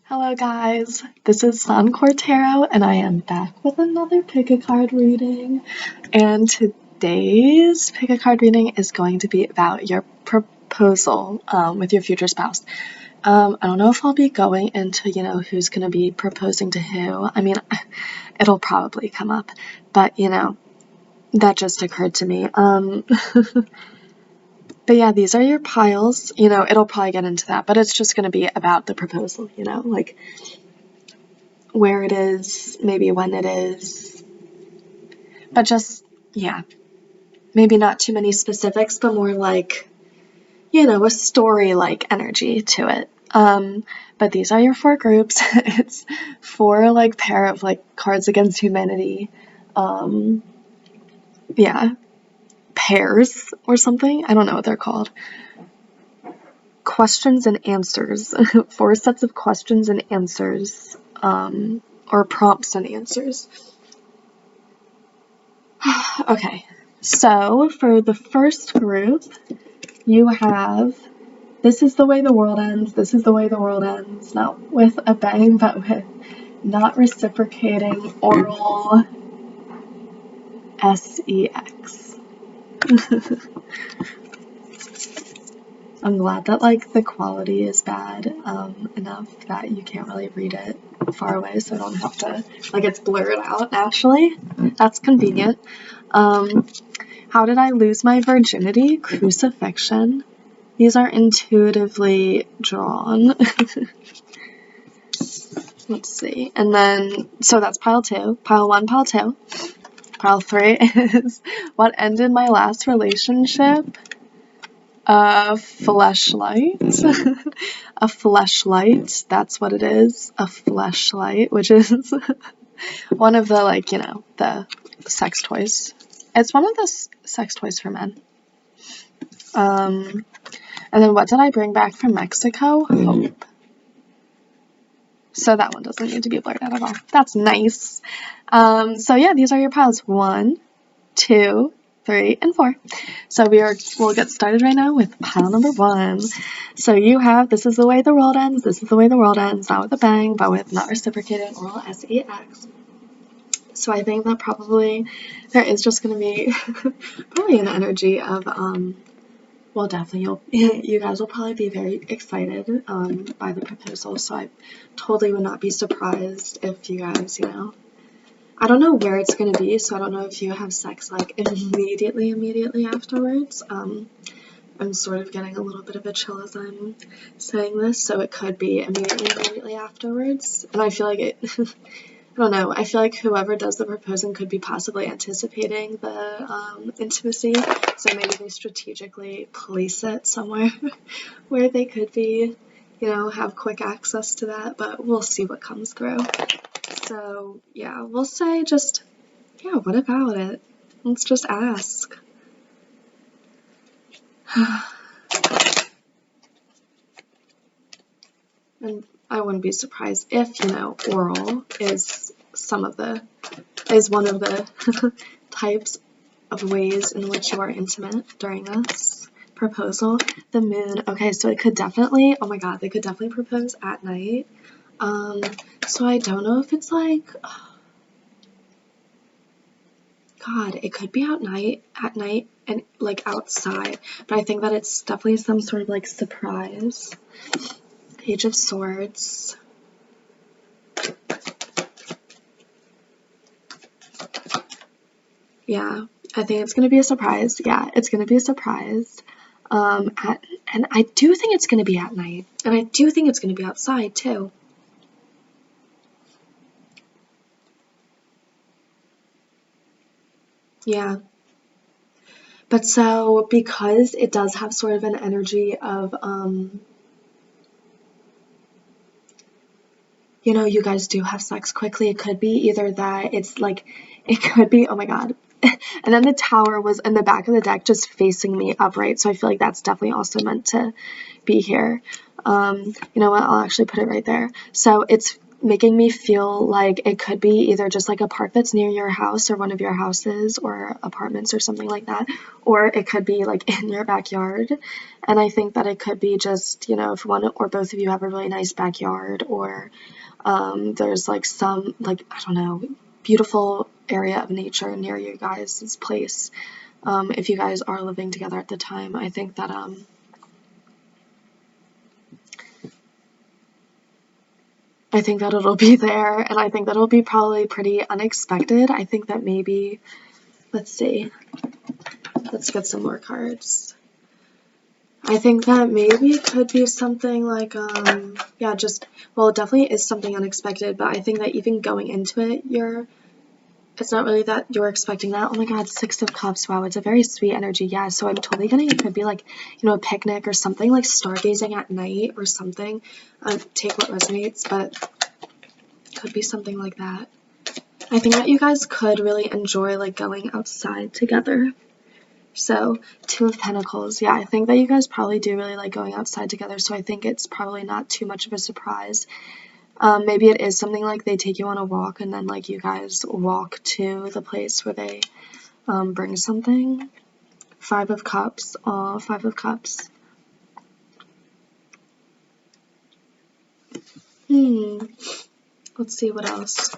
Hello guys, this is Sun Cortero and I am back with another pick a card reading, and today's pick a card reading is going to be about your proposal with your future spouse. I don't know if I'll be going into, who's going to be proposing to who. I mean, it'll probably come up, but that just occurred to me. But yeah, these are your piles. It'll probably get into that, but it's just going to be about the proposal, like where it is, maybe when it is, but just, yeah, maybe not too many specifics, but more like, a story-like energy to it. But these are your four groups. It's four, pair of, Cards Against Humanity, yeah, pairs or something. I don't know what they're called. Questions and answers. Four sets of questions and answers, or prompts and answers. Okay, so for the first group, you have This is the way the world ends, this is the way the world ends, not with a bang, but with not reciprocating oral sex. I'm glad that the quality is bad enough that you can't really read it far away, so I don't have to, it's blurred out naturally. That's convenient. How did I lose my virginity? Crucifixion. These are intuitively drawn. Let's see. And then, so that's pile 2. Pile 1, pile 2. Pile 3 is what ended my last relationship. A fleshlight. A fleshlight. That's what it is. A fleshlight, which is one of the, the sex toys. It's one of the sex toys for men. And then what did I bring back from Mexico? Hope. So that one doesn't need to be blurred out at all. That's nice. So yeah, these are your piles. 1, 2, 3, and 4. So we'll get started right now with pile number 1. So you have This is the way the world ends. This is the way the world ends. Not with a bang, but with not reciprocating oral sex. So I think that probably there is just going to be probably an energy of well, definitely, you guys will probably be very excited by the proposal, so I totally would not be surprised if you guys, I don't know where it's going to be, so I don't know if you have sex, immediately afterwards. I'm sort of getting a little bit of a chill as I'm saying this, so it could be immediately afterwards, and I feel like it... I don't know, I feel like whoever does the proposing could be possibly anticipating the intimacy, so maybe they strategically place it somewhere where they could be, have quick access to that, but we'll see what comes through. So, yeah, we'll say just, what about it? Let's just ask. And I wouldn't be surprised if, oral is one of the types of ways in which you are intimate during this proposal. The moon. Okay, so it could definitely, oh my god, they could definitely propose at night. So I don't know if it's God, it could be at night and outside, but I think that it's definitely some sort of surprise. Page of Swords. Yeah, I think it's going to be a surprise. Yeah, it's going to be a surprise. And I do think it's going to be at night. And I do think it's going to be outside, too. Yeah. But so, because it does have sort of an energy of, you guys do have sex quickly, it could be either that it's it could be, oh my god. And then the tower was in the back of the deck just facing me upright, so I feel like that's definitely also meant to be here. You know what, I'll actually put it right there. So it's making me feel like it could be either just like a park that's near your house or one of your houses or apartments or something like that, or it could be like in your backyard. And I think that it could be just, you know, if one or both of you have a really nice backyard, or there's like some, like, I don't know, beautiful area of nature near you guys' place. If you guys are living together at the time, I think that it'll be there, and I think that it'll be probably pretty unexpected. I think that maybe, let's see, let's get some more cards. I think that maybe it could be something like, yeah, just, well, it definitely is something unexpected, but I think that even going into it, it's not really that you're expecting that. Oh my god, Six of Cups. Wow, it's a very sweet energy. Yeah, so I'm totally gonna, it could be like, you know, a picnic or something, like stargazing at night or something. Take what resonates, but it could be something like that. I think that you guys could really enjoy like going outside together. So, Two of Pentacles. Yeah, I think that you guys probably do really like going outside together, so I think it's probably not too much of a surprise. Maybe it is something like they take you on a walk and then like you guys walk to the place where they bring something. Five of Cups. Aw, Five of Cups. Let's see what else.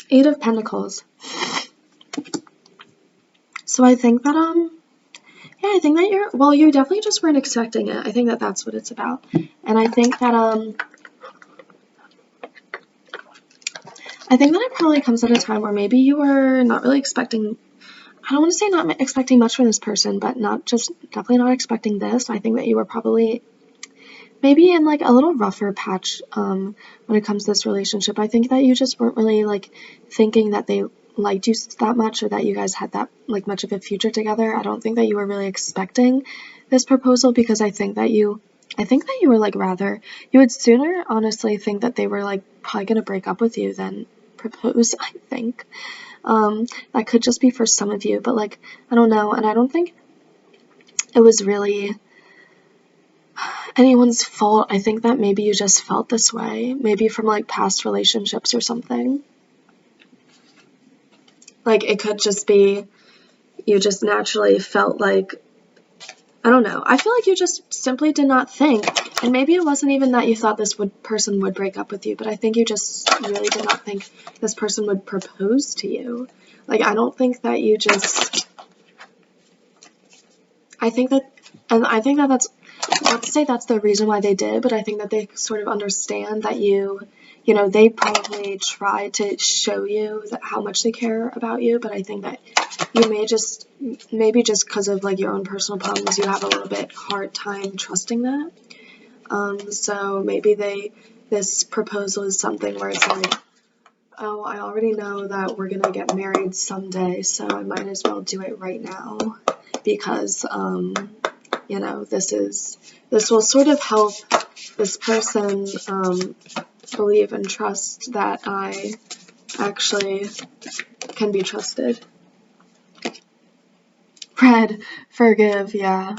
Eight of Pentacles. So I think that, yeah, I think that you definitely just weren't expecting it. I think that that's what it's about. And I think that, it probably comes at a time where maybe you were not really expecting, I don't want to say not expecting much from this person, but definitely not expecting this. I think that you were probably maybe in like a little rougher patch when it comes to this relationship. I think that you just weren't really like thinking that they liked you that much, or that you guys had that like much of a future together. I don't think that you were really expecting this proposal, because I think that you were like, rather, you would sooner honestly think that they were like probably gonna break up with you than propose. I think that could just be for some of you, but like, I don't know, and I don't think it was really anyone's fault. I think that maybe you just felt this way, maybe from like past relationships or something. Like, it could just be you just naturally felt like, I don't know, I feel like you just simply did not think, and maybe it wasn't even that you thought this person would break up with you, but I think you just really did not think this person would propose to you. Like, I don't think that you just, I think that that's, not to say that's the reason why they did, but I think that they sort of understand that you know, they probably tried to show you how much they care about you, but I think that you maybe just because of like your own personal problems, you have a little bit hard time trusting that. So maybe this proposal is something where it's like, oh, I already know that we're gonna get married someday, so I might as well do it right now, because you know, this will sort of help this person believe and trust that I actually can be trusted. Fred, forgive, yeah.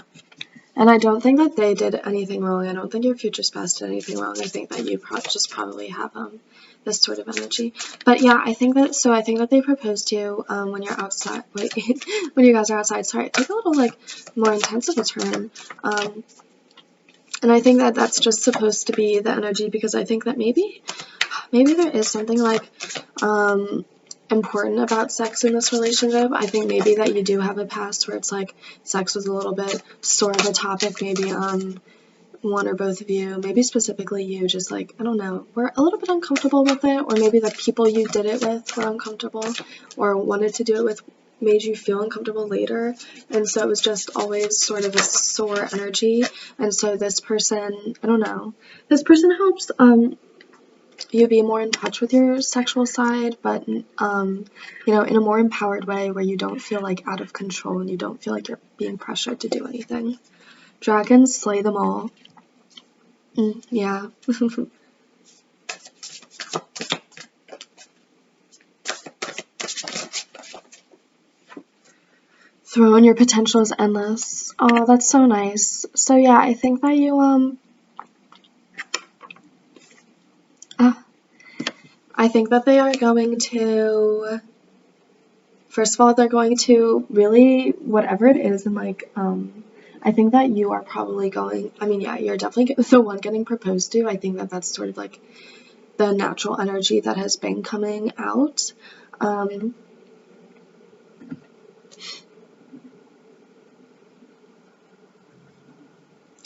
And I don't think that they did anything wrong. I don't think your future spouse did anything wrong. I think that you just probably have this sort of energy. But yeah, I think that they proposed to you when you're outside. Wait, when you guys are outside. Sorry, take a little like more intense of a turn. And I think that that's just supposed to be the energy, because I think that maybe there is something like important about sex in this relationship. I think maybe that you do have a past where it's like sex was a little bit sort of a topic, maybe one or both of you, maybe specifically you, just like, I don't know, were a little bit uncomfortable with it, or maybe the people you did it with were uncomfortable or wanted to do it with made you feel uncomfortable later, and so it was just always sort of a sore energy. And so this person, I don't know, this person helps you be more in touch with your sexual side, but you know, in a more empowered way, where you don't feel like out of control and you don't feel like you're being pressured to do anything. Dragons slay them all. Yeah. Throne, your potential is endless. Oh, that's so nice. So yeah, I think that you I think that they are going to, first of all, they're going to really, whatever it is, and like, I think that you are probably going, I mean, yeah, you're definitely the one getting proposed to. I think that that's sort of like the natural energy that has been coming out. I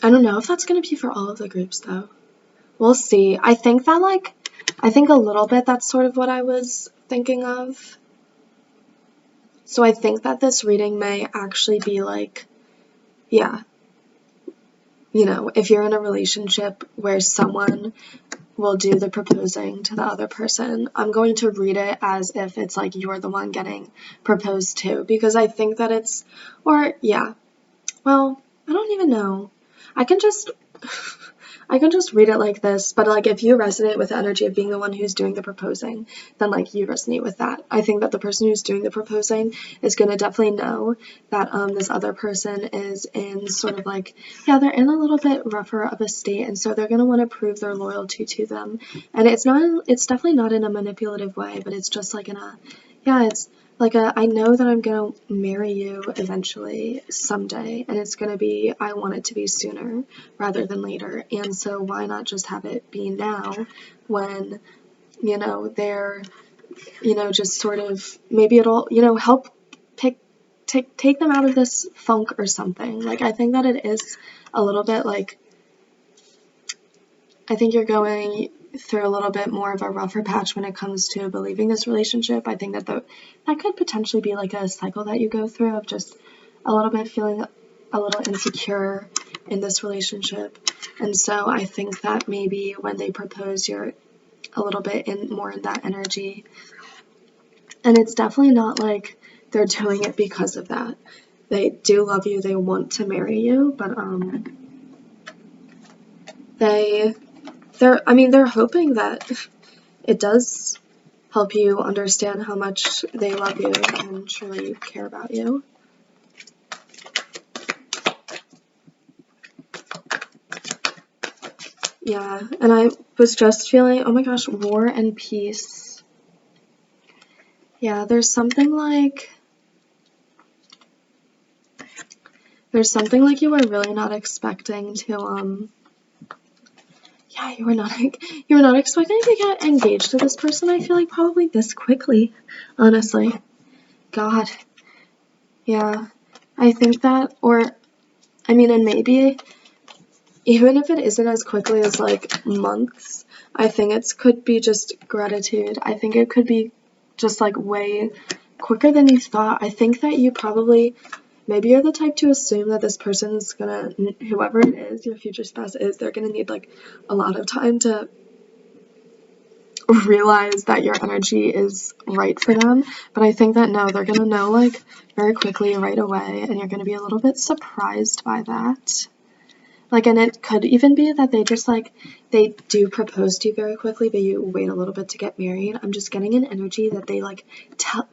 don't know if that's going to be for all of the groups, though. We'll see. I think a little bit that's sort of what I was thinking of. So I think that this reading may actually be like, yeah, you know, if you're in a relationship where someone will do the proposing to the other person, I'm going to read it as if it's like you're the one getting proposed to, because I think that it's, or yeah, well, I don't even know. I can just read it like this, but like if you resonate with the energy of being the one who's doing the proposing, then like you resonate with that. I think that the person who's doing the proposing is going to definitely know that this other person is in sort of like, yeah, they're in a little bit rougher of a state, and so they're going to want to prove their loyalty to them. And it's definitely not in a manipulative way, but it's just like in a, yeah, it's like I know that I'm gonna marry you eventually someday, and it's gonna be, I want it to be sooner rather than later, and so why not just have it be now when, you know, they're, you know, just sort of, maybe it'll, you know, help take them out of this funk or something. Like, I think that it is a little bit like, I think you're going through a little bit more of a rougher patch when it comes to believing this relationship. I think that that could potentially be like a cycle that you go through of just a little bit feeling a little insecure in this relationship. And so I think that maybe when they propose, you're a little bit more in that energy. And it's definitely not like they're doing it because of that. They do love you, they want to marry you, but they're hoping that it does help you understand how much they love you and truly care about you. Yeah, and I was just feeling, oh my gosh, war and peace. Yeah, there's something like you were really not expecting to, yeah, you were not expecting to get engaged to this person, I feel like, probably this quickly, honestly. God. Yeah. I think that, or, I mean, and maybe, even if it isn't as quickly as, like, months, I think it could be just gratitude. I think it could be just, like, way quicker than you thought. I think that you probably, maybe you're the type to assume that this person's gonna, whoever it is, your future spouse is, they're gonna need, like, a lot of time to realize that your energy is right for them. But I think that no, they're gonna know, like, very quickly, right away, and you're gonna be a little bit surprised by that. Like, and it could even be that they just, like, they do propose to you very quickly, but you wait a little bit to get married. I'm just getting an energy that they, like,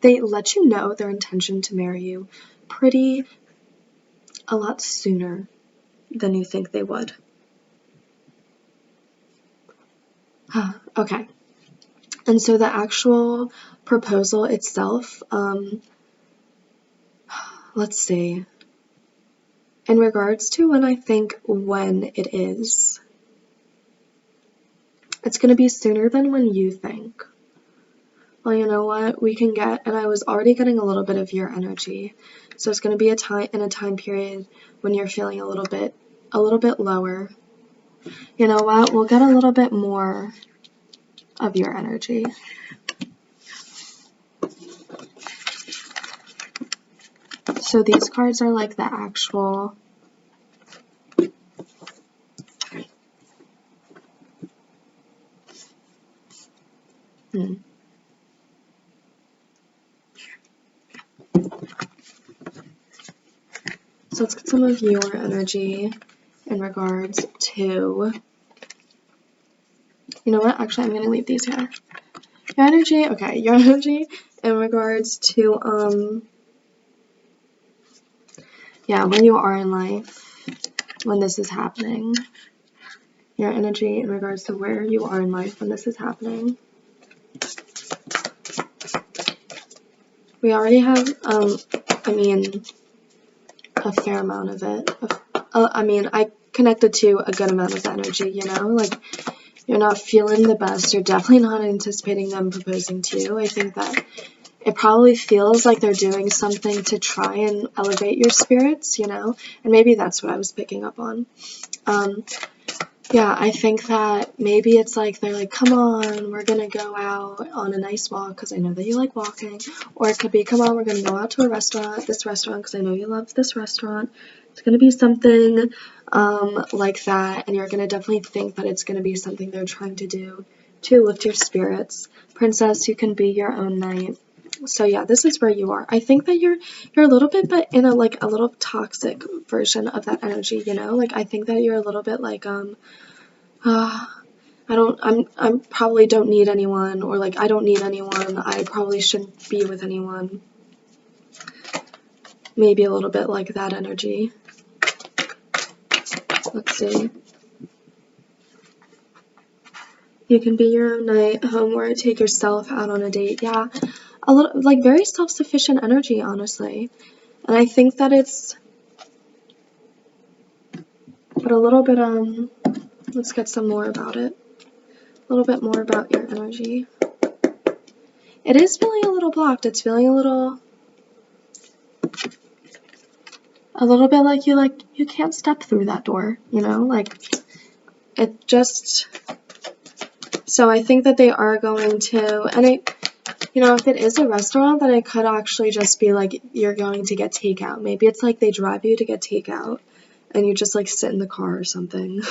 they let you know their intention to marry you a lot sooner than you think they would. Okay. And so the actual proposal itself, let's see. In regards to when it is, it's going to be sooner than when you think. Well, you know what? We can get, and I was already getting a little bit of your energy. So it's going to be a time period when you're feeling a little bit lower. You know what? We'll get a little bit more of your energy. So these cards are like the actual So let's get some of your energy in regards to, you know what, actually I'm going to leave these here. Your energy in regards to, yeah, where you are in life when this is happening. Your energy in regards to where you are in life when this is happening. We already have, I mean, a fair amount of it. I mean, I connected to a good amount of energy, you know? Like, you're not feeling the best. You're definitely not anticipating them proposing to you. I think that it probably feels like they're doing something to try and elevate your spirits, you know? And maybe that's what I was picking up on. Yeah, I think that maybe it's like they're like, come on, we're going to go out on a nice walk because I know that you like walking. Or it could be, come on, we're going to go out to this restaurant because I know you love this restaurant. It's going to be something like that, and you're going to definitely think that it's going to be something they're trying to do to lift your spirits. Princess, you can be your own knight. So yeah, this is where you are. I think that you're a little bit, but in a like a little toxic version of that energy, you know? Like I think that you're a little bit like I'm probably don't need anyone, or like I don't need anyone. I probably shouldn't be with anyone. Maybe a little bit like that energy. Let's see. You can be your own knight, or take yourself out on a date. Yeah, a little like very self-sufficient energy, honestly. And I think that it's, but a little bit let's get some more about it. A little bit more about your energy. It is feeling a little blocked. It's feeling a little bit like you can't step through that door, you know? Like it just, so I think that they are going to, and you know, if it is a restaurant, then it could actually just be like you're going to get takeout. Maybe it's like they drive you to get takeout and you just like sit in the car or something.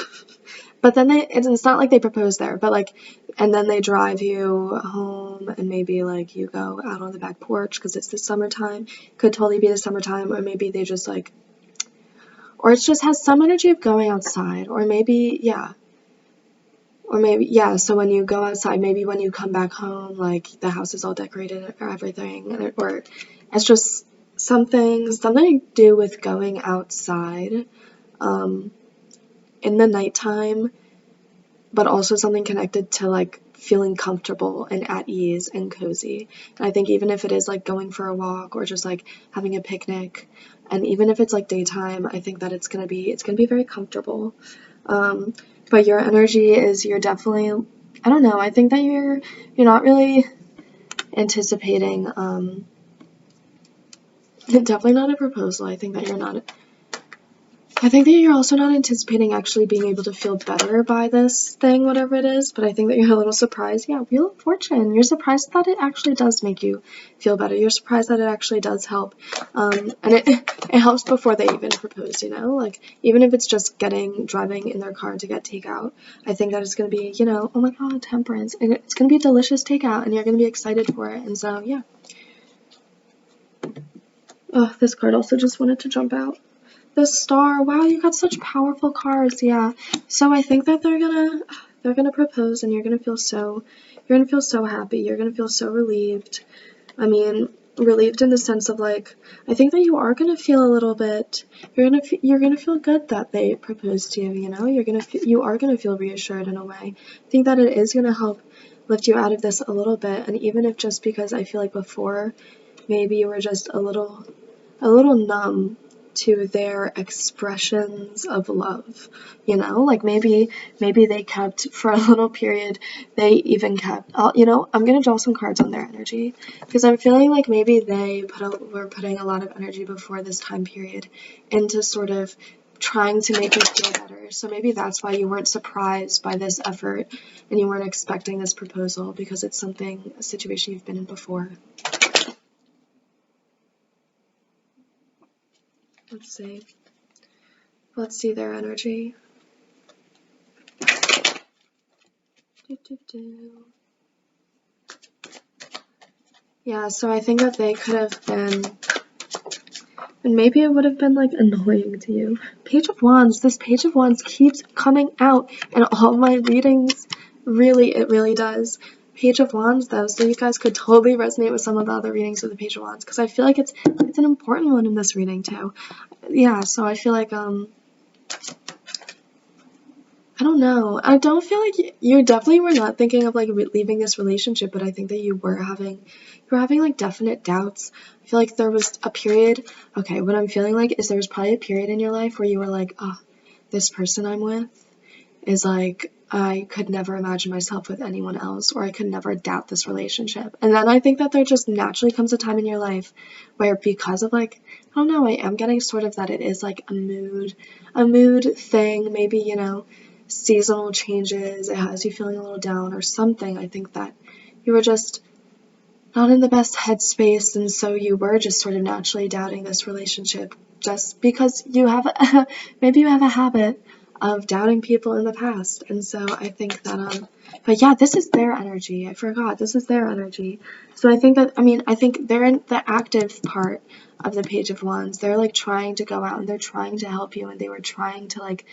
But then it's not like they propose there, but like, and then they drive you home and maybe like you go out on the back porch because it's the summertime. Could totally be the summertime, or maybe they just like, or it just has some energy of going outside, or maybe, yeah. Or maybe, yeah, so when you go outside, maybe when you come back home, like the house is all decorated or everything, or it's just something to do with going outside in the nighttime, but also something connected to like feeling comfortable and at ease and cozy. And I think even if it is like going for a walk or just like having a picnic, and even if it's like daytime, I think that it's gonna be very comfortable. But your energy is, you're definitely, I don't know, I think that you're not really anticipating, definitely not a proposal. I think that you're also not anticipating actually being able to feel better by this thing, whatever it is, but I think that you're a little surprised. Yeah, Wheel of Fortune. You're surprised that it actually does make you feel better. You're surprised that it actually does help. And it helps before they even propose, you know? Like, even if it's just driving in their car to get takeout, I think that it's going to be, you know, oh my god, Temperance. And it's going to be delicious takeout, and you're going to be excited for it. And so, yeah. Oh, this card also just wanted to jump out. The Star. Wow, you got such powerful cards. Yeah. So I think that they're gonna propose, and you're gonna feel so happy. You're gonna feel so relieved. I mean, relieved in the sense of like, I think that you are gonna feel a little bit. You're gonna feel good that they proposed to you. You know, you are gonna feel reassured in a way. I think that it is gonna help lift you out of this a little bit, and even if just because I feel like before, maybe you were just a little numb to their expressions of love, you know, like maybe they kept for a little period, they even kept, you know, I'm gonna draw some cards on their energy because I'm feeling like maybe they were putting a lot of energy before this time period into sort of trying to make you feel better. So maybe that's why you weren't surprised by this effort and you weren't expecting this proposal, because it's a situation you've been in before. Let's see their energy. Yeah, so I think that they could have been, and maybe it would have been like annoying to you. Page of Wands. This Page of Wands keeps coming out in all my readings. Really, it really does. Page of Wands, though, so you guys could totally resonate with some of the other readings of the Page of Wands, because I feel like it's an important one in this reading too. Yeah, so I feel like I don't know. I don't feel like you definitely were not thinking of like leaving this relationship, but I think that you were having like definite doubts. I feel like there was a period. Okay, what I'm feeling like is there was probably a period in your life where you were like, oh, this person I'm with is like, I could never imagine myself with anyone else, or I could never doubt this relationship. And then I think that there just naturally comes a time in your life where, because of like, I don't know, I am getting sort of that it is like a mood thing, maybe, you know, seasonal changes, it has you feeling a little down or something. I think that you were just not in the best headspace, and so you were just sort of naturally doubting this relationship just because you have maybe you have a habit of doubting people in the past. And so I think that but yeah, this is their energy. I forgot, this is their energy. So I think that, I mean, I think they're in the active part of the Page of Wands. They're like trying to go out and they're trying to help you, and they were trying to like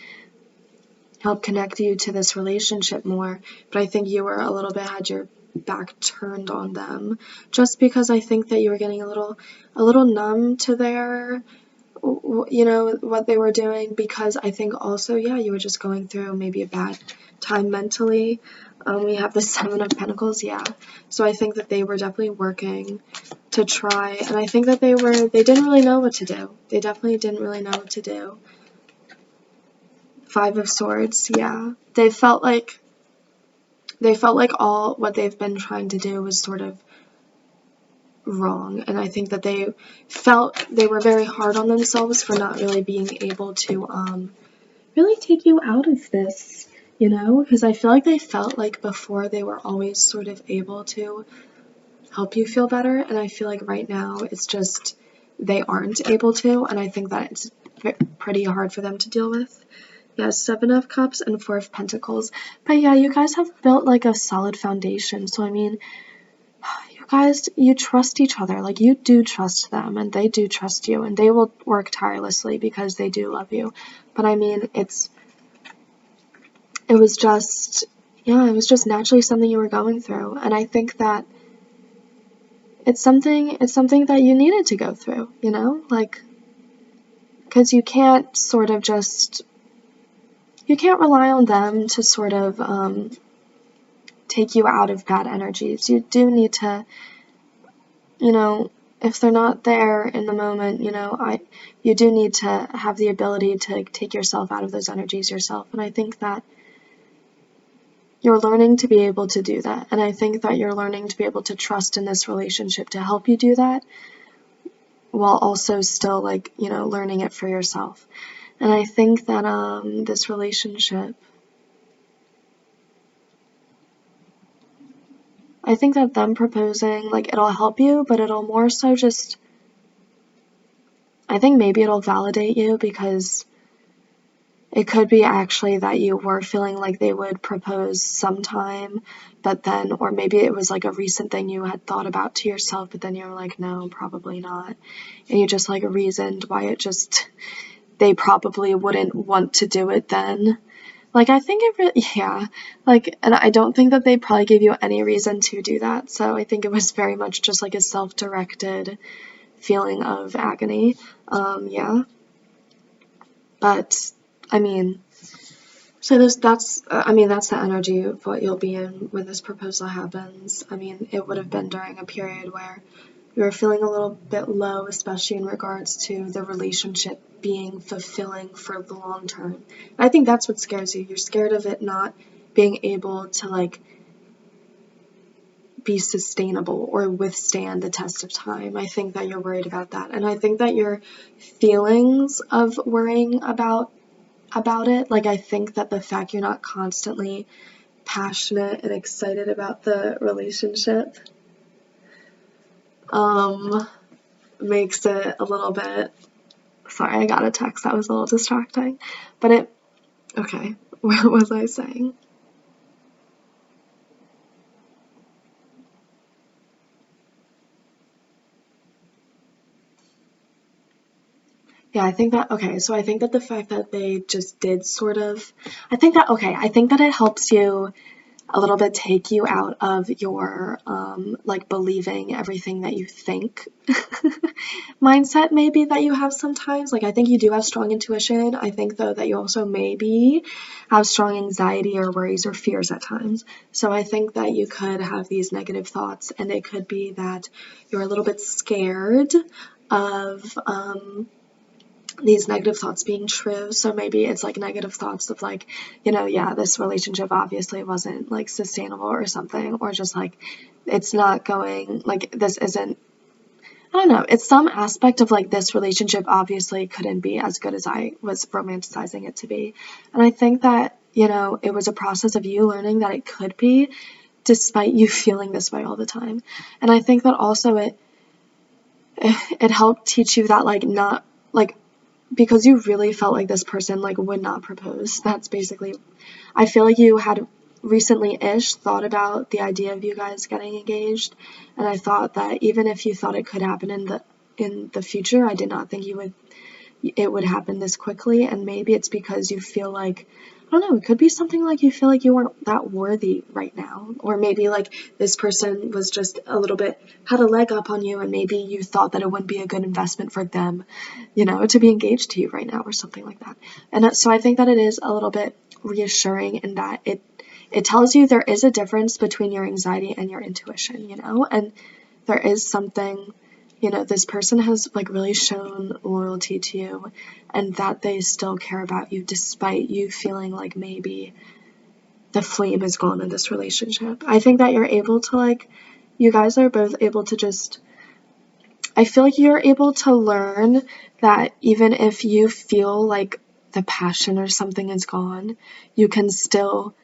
help connect you to this relationship more. But I think you were a little bit had your back turned on them, just because I think that you were getting a little numb to their, you know, what they were doing, because I think also, yeah, you were just going through maybe a bad time mentally. We have the Seven of Pentacles, yeah. So I think that they were definitely working to try, and I think that they didn't really know what to do. They definitely didn't really know what to do. Five of Swords, yeah. They felt like all what they've been trying to do was sort of wrong, and I think that they felt they were very hard on themselves for not really being able to really take you out of this, you know, because I feel like they felt like before they were always sort of able to help you feel better, and I feel like right now it's just they aren't able to, and I think that it's pretty hard for them to deal with. Yeah, Seven of Cups and Four of Pentacles. But yeah, you guys have built like a solid foundation. So I mean, you guys, you trust each other. Like, you do trust them, and they do trust you, and they will work tirelessly because they do love you. But I mean, it was just, yeah, it was just naturally something you were going through. And I think that it's something that you needed to go through, you know? Like, because you can't sort of just, you can't rely on them to sort of take you out of bad energies. You do need to, you know, if they're not there in the moment, you know, you do need to have the ability to take yourself out of those energies yourself. And I think that you're learning to be able to do that. And I think that you're learning to be able to trust in this relationship to help you do that, while also still, like, you know, learning it for yourself. And I think that this relationship, I think that them proposing, like, it'll help you, but it'll more so just, I think maybe it'll validate you, because it could be actually that you were feeling like they would propose sometime, but then, or maybe it was like a recent thing you had thought about to yourself, but then you were like, no, probably not. And you just like reasoned why they probably wouldn't want to do it then. Like, I think it really, yeah, like, and I don't think that they probably gave you any reason to do that. So I think it was very much just like a self-directed feeling of agony. Yeah. But I mean, so that's the energy of what you'll be in when this proposal happens. I mean, it would have been during a period where you were feeling a little bit low, especially in regards to the relationship being fulfilling for the long term. And I think that's what scares you. You're scared of it not being able to, like, be sustainable or withstand the test of time. I think that you're worried about that. And I think that your feelings of worrying about it, like, I think that the fact you're not constantly passionate and excited about the relationship makes it a little bit, sorry, I got a text that was a little distracting, but okay, what was I saying? Yeah, I think that, okay, so I think that the fact that they just did sort of, I think that it helps you a little bit take you out of your like believing everything that you think mindset maybe that you have sometimes. Like I think you do have strong intuition. I think though that you also maybe have strong anxiety or worries or fears at times. So I think that you could have these negative thoughts, and it could be that you're a little bit scared of these negative thoughts being true. So maybe it's like negative thoughts of like, you know, yeah, this relationship obviously wasn't like sustainable or something, or just like it's not going, like this isn't, I don't know, it's some aspect of like this relationship obviously couldn't be as good as I was romanticizing it to be. And I think that, you know, it was a process of you learning that it could be despite you feeling this way all the time. And I think that also it helped teach you that like not like, because you really felt like this person like would not propose. That's basically, I feel like you had recently-ish thought about the idea of you guys getting engaged, and I thought that even if you thought it could happen in the future, I did not think it would happen this quickly. And maybe it's because you feel like, I don't know, it could be something like you feel like you weren't that worthy right now, or maybe like this person was just a little bit, had a leg up on you, and maybe you thought that it wouldn't be a good investment for them, you know, to be engaged to you right now or something like that. And so I think that it is a little bit reassuring in that it tells you there is a difference between your anxiety and your intuition, you know, and there is something, you know, this person has like really shown loyalty to you, and that they still care about you despite you feeling like maybe the flame is gone in this relationship. I think that you're able to like, you guys are both able to just, I feel like you're able to learn that even if you feel like the passion or something is gone, you can still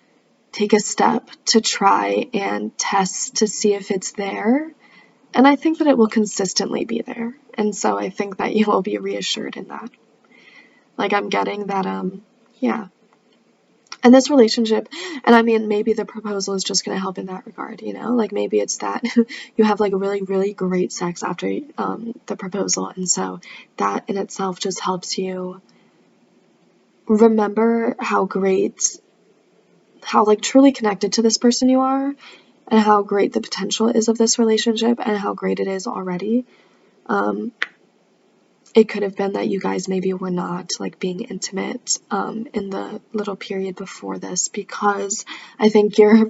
take a step to try and test to see if it's there. And I think that it will consistently be there. And so I think that you will be reassured in that. Like I'm getting that, yeah. And this relationship, and I mean, maybe the proposal is just going to help in that regard, you know? Like maybe it's that you have like really, really great sex after the proposal. And so that in itself just helps you remember how great, how like truly connected to this person you are, and how great the potential is of this relationship, and how great it is already. It could have been that you guys maybe were not like being intimate in the little period before this, because I think your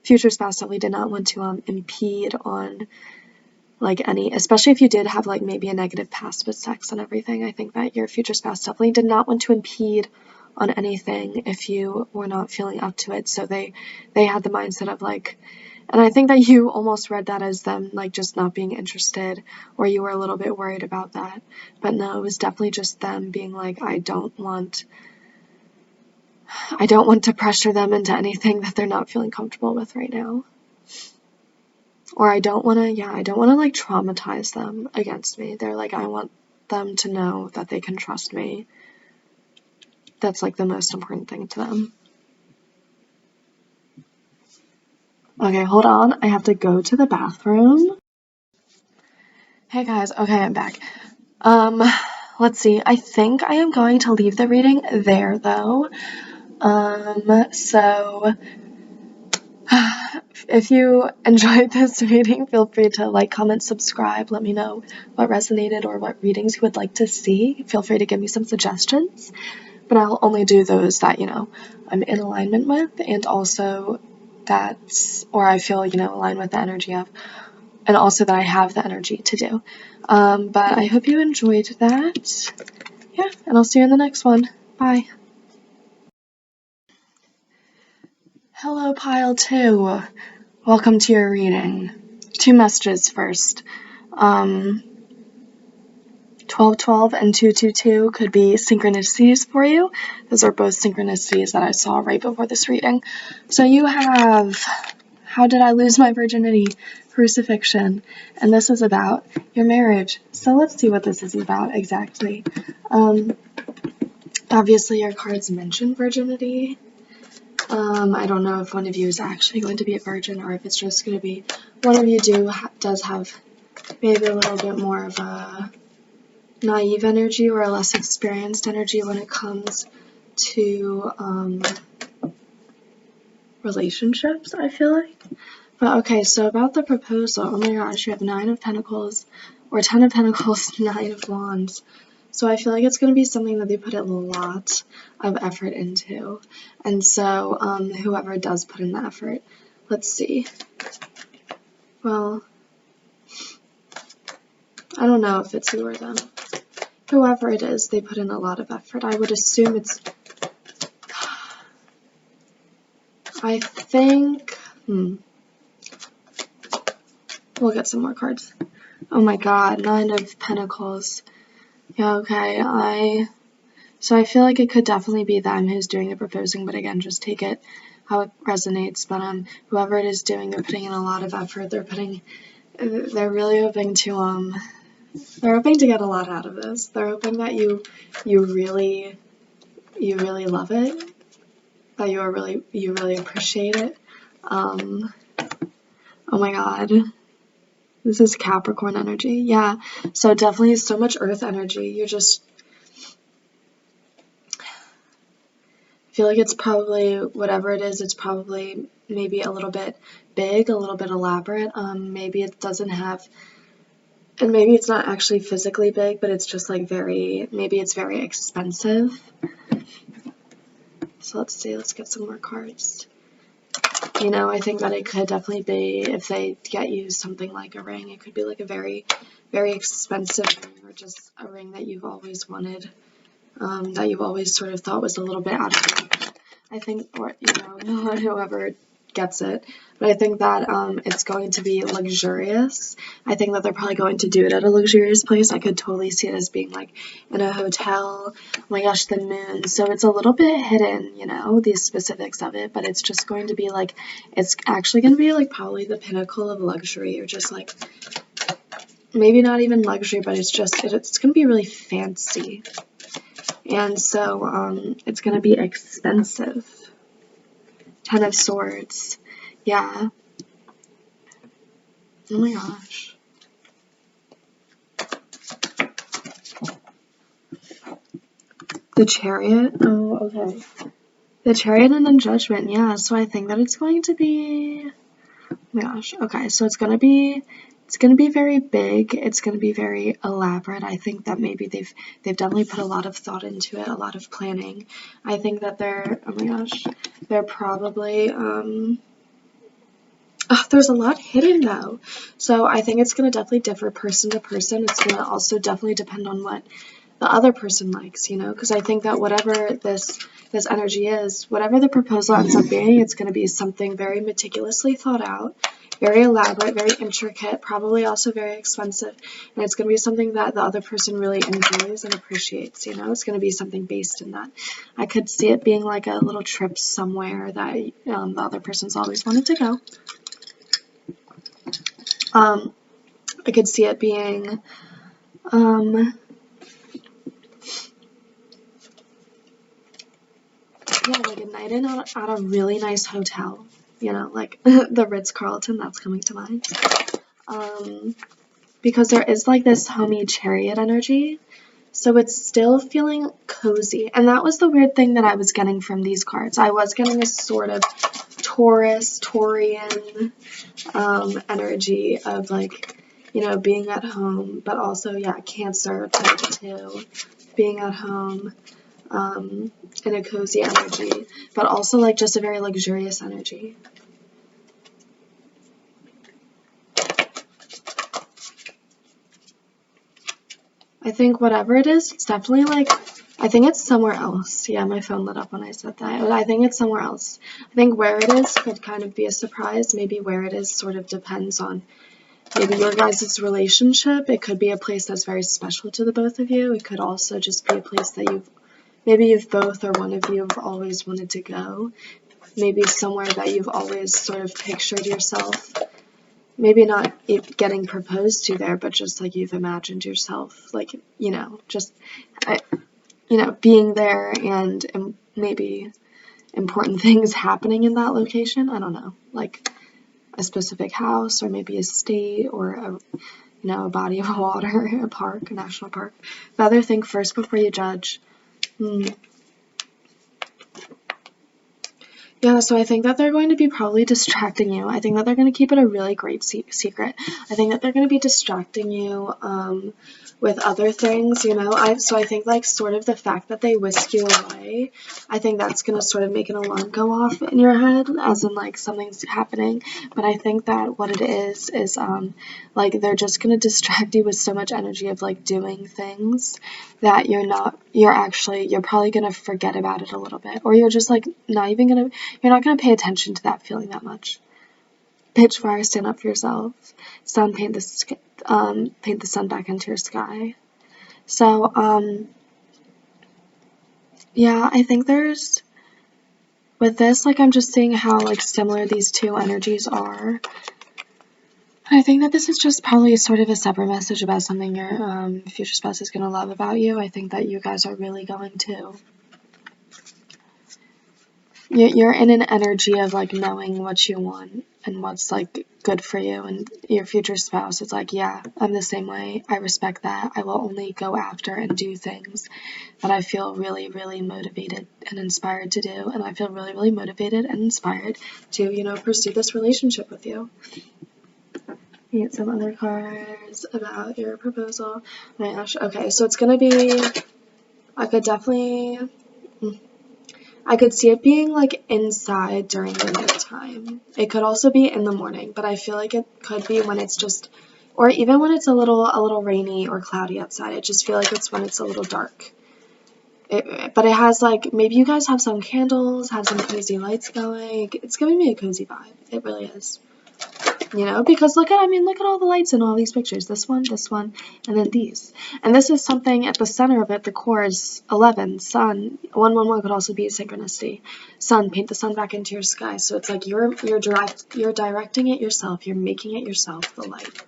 future spouse definitely did not want to impede on like any, especially if you did have like maybe a negative past with sex and everything. I think that your future spouse definitely did not want to impede on anything if you were not feeling up to it. So they had the mindset of like, and I think that you almost read that as them like just not being interested, or you were a little bit worried about that. But no, it was definitely just them being like, I don't want to pressure them into anything that they're not feeling comfortable with right now. Or I don't want to like traumatize them against me. They're like, I want them to know that they can trust me. That's like the most important thing to them. Okay, hold on. I have to go to the bathroom. Hey guys, okay, I'm back. Let's see. I think I am going to leave the reading there though. So if you enjoyed this reading, feel free to like, comment, subscribe. Let me know what resonated or what readings you would like to see. Feel free to give me some suggestions, but I'll only do those that, you know, I'm in alignment with, and also or I feel, you know, aligned with the energy of, and also that I have the energy to do. But I hope you enjoyed that. Yeah, and I'll see you in the next one. Bye. Hello, Pile 2. Welcome to your reading. 2 messages first. 1212 and 222 could be synchronicities for you. Those are both synchronicities that I saw right before this reading. So you have, how did I lose my virginity? Crucifixion. And this is about your marriage. So let's see what this is about exactly. Obviously your cards mention virginity. I don't know if one of you is actually going to be a virgin, or if it's just going to be one of you does have maybe a little bit more of a naive energy or a less experienced energy when it comes to relationships, I feel like. But okay, so about the proposal, oh my gosh, you have 9 of Pentacles, or 10 of Pentacles, 9 of Wands. So I feel like it's going to be something that they put a lot of effort into. And so whoever does put in the effort, let's see. Well, I don't know if it's you or them. Whoever it is, they put in a lot of effort. I would assume it's, I think, we'll get some more cards. Oh my god, 9 of Pentacles. Yeah, okay, so I feel like it could definitely be them who's doing the proposing, but again, just take it how it resonates. But whoever it is doing, they're putting in a lot of effort. They're really hoping to get a lot out of this. They're hoping that you really love it, that you really appreciate it. Oh my god. This is Capricorn energy. Yeah, so definitely so much earth energy. You're just, I feel like it's probably, whatever it is, it's probably maybe a little bit big, a little bit elaborate. Maybe it doesn't have, and maybe it's not actually physically big, but it's just like maybe it's very expensive. So let's see, let's get some more cards. You know, I think that it could definitely be, if they get you something like a ring, it could be like a very, very expensive ring, or just a ring that you've always wanted, that you've always sort of thought was a little bit out of reach. I think, or, you know, whoever gets it, but I think that it's going to be luxurious. I think that they're probably going to do it at a luxurious place. I could totally see it as being like in a hotel. Oh my gosh, the moon. So it's a little bit hidden, you know, the specifics of it, but it's just going to be like, it's actually going to be like probably the pinnacle of luxury, or just like, maybe not even luxury, but it's just, it's going to be really fancy. And so it's going to be expensive. 10 of Swords. Yeah. Oh my gosh. The Chariot. Oh, okay. The Chariot and then Judgment. Yeah, so I think that it's going to be, oh my gosh. Okay, so it's going to be very big. It's going to be very elaborate. I think that maybe they've definitely put a lot of thought into it, a lot of planning. I think that they're, oh my gosh, they're probably, there's a lot hidden though. So I think it's going to definitely differ person to person. It's going to also definitely depend on what the other person likes, you know, because I think that whatever this energy is, whatever the proposal ends up being, it's going to be something very meticulously thought out, very elaborate, very intricate, probably also very expensive, and it's going to be something that the other person really enjoys and appreciates, you know. It's going to be something based in that. I could see it being like a little trip somewhere that the other person's always wanted to go. I could see it being, yeah, like a night in at a really nice hotel, you know, like the Ritz-Carlton, that's coming to mind. Because there is like this homey Chariot energy, so it's still feeling cozy. And that was the weird thing that I was getting from these cards. I was getting a sort of Taurian energy of like, you know, being at home, but also, yeah, Cancer type too, being at home, in a cozy energy, but also like just a very luxurious energy. I think whatever it is, it's definitely like, I think it's somewhere else. Yeah, my phone lit up when I said that. I think it's somewhere else. I think where it is could kind of be a surprise. Maybe where it is sort of depends on maybe your guys' relationship. It could be a place that's very special to the both of you. It could also just be a place that maybe you've both or one of you have always wanted to go. Maybe somewhere that you've always sort of pictured yourself. Maybe not getting proposed to there, but just like you've imagined yourself, like, you know, just, you know, being there and maybe important things happening in that location. I don't know, like a specific house or maybe a state or a, you know, a body of water, a park, a national park. Rather think first before you judge. Yeah, so I think that they're going to be probably distracting you. I think that they're going to keep it a really great secret. I think that they're going to be distracting you with other things, you know. So I think like sort of the fact that they whisk you away, I think that's going to sort of make an alarm go off in your head, as in like something's happening. But I think that what it is like they're just going to distract you with so much energy of like doing things that you're probably going to forget about it a little bit, or you're just like you're not going to pay attention to that feeling that much. Pitch fire, stand up for yourself. Sun, paint the sun back into your sky. So, yeah, I think with this, like, I'm just seeing how, like, similar these two energies are. I think that this is just probably sort of a separate message about something your future spouse is going to love about you. I think that you guys are really going to. You're in an energy of like knowing what you want and what's like good for you, and your future spouse is like, yeah, I'm the same way. I respect that. I will only go after and do things that I feel really, really motivated and inspired to do, and I feel really, really motivated and inspired to, you know, pursue this relationship with you. Get some other cards about your proposal. My gosh. Okay, so it's gonna be. I could see it being like inside during the nighttime. It could also be in the morning, but I feel like it could be when it's just, or even when it's a little rainy or cloudy outside. I just feel like it's when it's a little dark. But it has like, maybe you guys have some candles, have some cozy lights going. It's giving me a cozy vibe. It really is. You know, because look at all the lights in all these pictures. This one, and then these. And this is something at the center of it. The core is 11. Sun. 111 could also be synchronicity. Sun. Paint the sun back into your sky. So it's like you're directing it yourself. You're making it yourself. The light.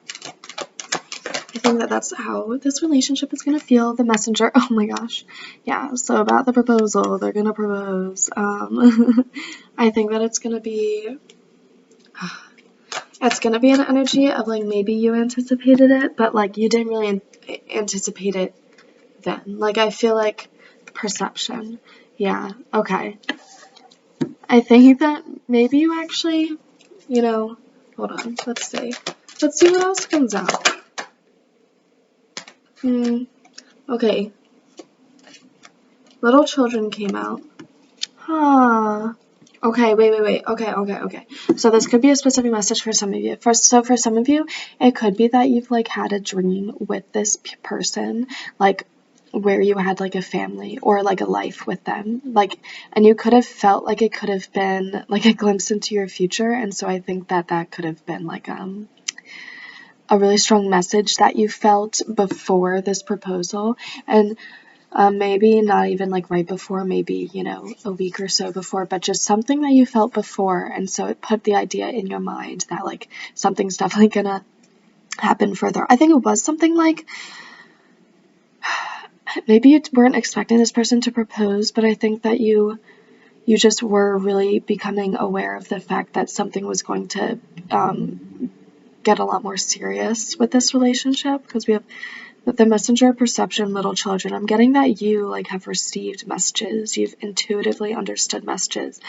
I think that that's how this relationship is gonna feel. The messenger. Oh my gosh. Yeah. So about the proposal, they're gonna propose. I think that it's gonna be. It's gonna be an energy of like maybe you anticipated it, but like you didn't really anticipate it then. Like I feel like perception. Yeah, okay. I think that maybe you actually, you know, hold on, let's see. Let's see what else comes out. Okay. Little children came out. Huh. Okay, wait. Okay. So this could be a specific message for some of you. For some of you, it could be that you've like had a dream with this person, like where you had like a family or like a life with them, like, and you could have felt like it could have been like a glimpse into your future, and so I think that that could have been like a really strong message that you felt before this proposal, and maybe not even like right before, maybe, you know, a week or so before, but just something that you felt before. And so it put the idea in your mind that like something's definitely gonna happen further. I think it was something like maybe you weren't expecting this person to propose, but I think that you just were really becoming aware of the fact that something was going to get a lot more serious with this relationship, because we have the messenger of perception, little children. I'm getting that you like have received messages, you've intuitively understood messages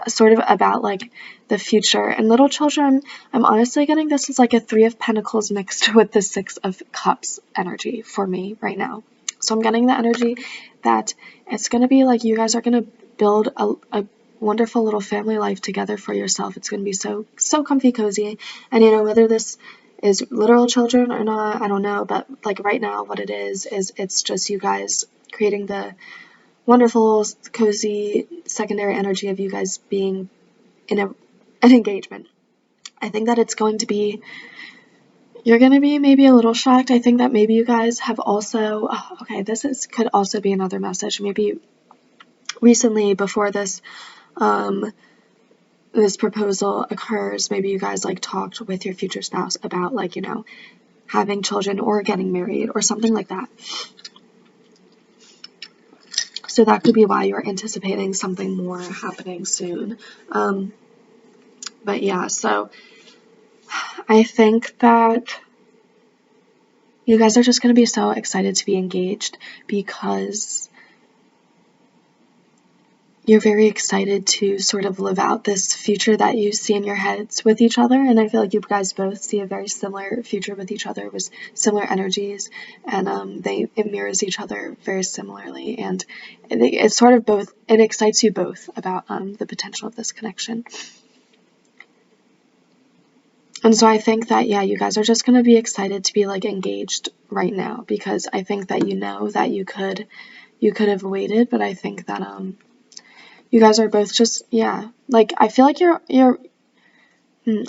sort of about like the future. And little children, I'm honestly getting this is like a 3 of Pentacles mixed with the 6 of Cups energy for me right now. So I'm getting the energy that it's going to be like you guys are going to build a wonderful little family life together for yourself. It's going to be so comfy, cozy. And you know, whether this is literal children or not, I don't know, but like right now what it is it's just you guys creating the wonderful, cozy secondary energy of you guys being in an engagement. I think that it's going to be, you're going to be maybe a little shocked. I think that maybe you guys have also, could also be another message. Maybe recently before this, this proposal occurs, maybe you guys like talked with your future spouse about like, you know, having children or getting married or something like that. So that could be why you're anticipating something more happening soon. But yeah, so I think that you guys are just going to be so excited to be engaged because you're very excited to sort of live out this future that you see in your heads with each other, and I feel like you guys both see a very similar future with each other with similar energies, and it mirrors each other very similarly, and it's sort of both, it excites you both about the potential of this connection. And so I think that, yeah, you guys are just going to be excited to be like engaged right now, because I think that you know that you could have waited, but I think that you guys are both just, yeah, like I feel like you're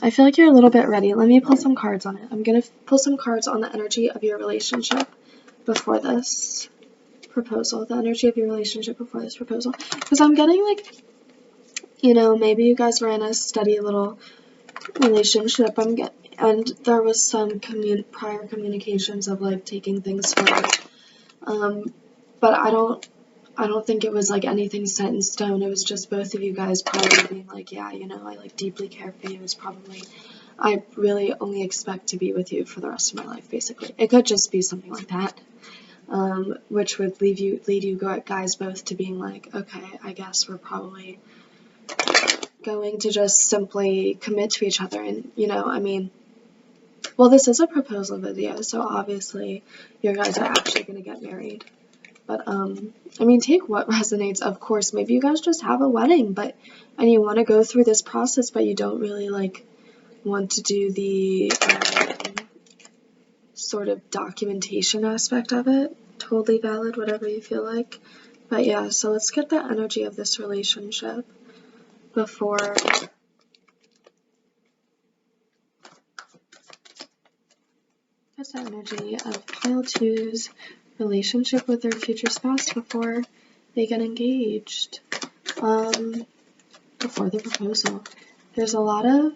I feel like you're a little bit ready. Let me pull some cards on it. I'm going to pull some cards on the energy of your relationship before this proposal, the energy of your relationship before this proposal, because I'm getting like, you know, maybe you guys were in a steady little relationship, and there was some prior communications of like taking things forward, but I don't think it was like anything set in stone. It was just both of you guys probably being like, yeah, you know, I like deeply care for you. It's probably, I really only expect to be with you for the rest of my life, basically. It could just be something like that, which would lead you guys both to being like, okay, I guess we're probably going to just simply commit to each other. And, you know, I mean, well, this is a proposal video, so obviously you guys are actually going to get married. But, I mean, take what resonates, of course. Maybe you guys just have a wedding, and you want to go through this process, but you don't really, like, want to do the, sort of documentation aspect of it. Totally valid, whatever you feel like. But yeah, so let's get the energy of this relationship before... What's the energy of pile 2's relationship with their future spouse before they get engaged? Before the proposal. There's a lot of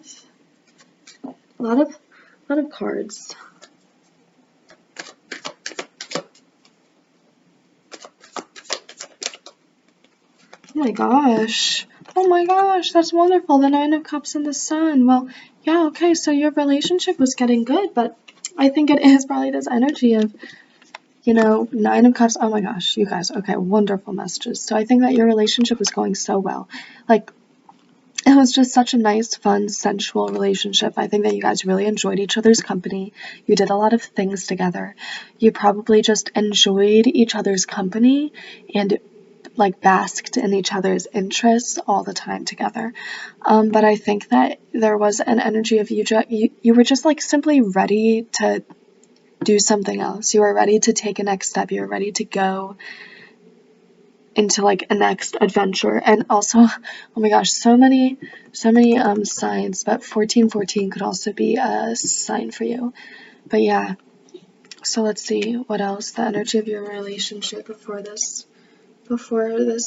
cards. Oh my gosh, that's wonderful. The 9 of Cups and the Sun. Well, yeah, okay, so your relationship was getting good, but I think it is probably this energy of, you know, 9 of Cups. Oh my gosh, you guys. Okay, wonderful messages. So I think that your relationship was going so well. Like, it was just such a nice, fun, sensual relationship. I think that you guys really enjoyed each other's company. You did a lot of things together. You probably just enjoyed each other's company and like basked in each other's interests all the time together. But I think that there was an energy of you were just like simply ready to do something else. You were ready to take a next step. You were ready to go into like a next adventure. And also, oh my gosh, so many signs, but 1414 could also be a sign for you. But yeah, so let's see what else, the energy of your relationship before this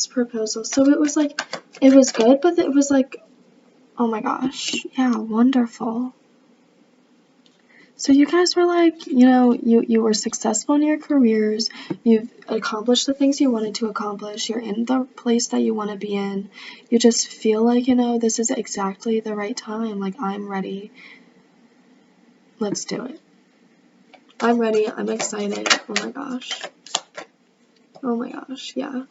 proposal. So it was like, it was good, but it was like, oh my gosh, yeah, wonderful. So you guys were like, you know, you were successful in your careers, you've accomplished the things you wanted to accomplish, you're in the place that you want to be in, you just feel like, you know, this is exactly the right time, like, I'm ready, let's do it. I'm ready, I'm excited, oh my gosh, yeah.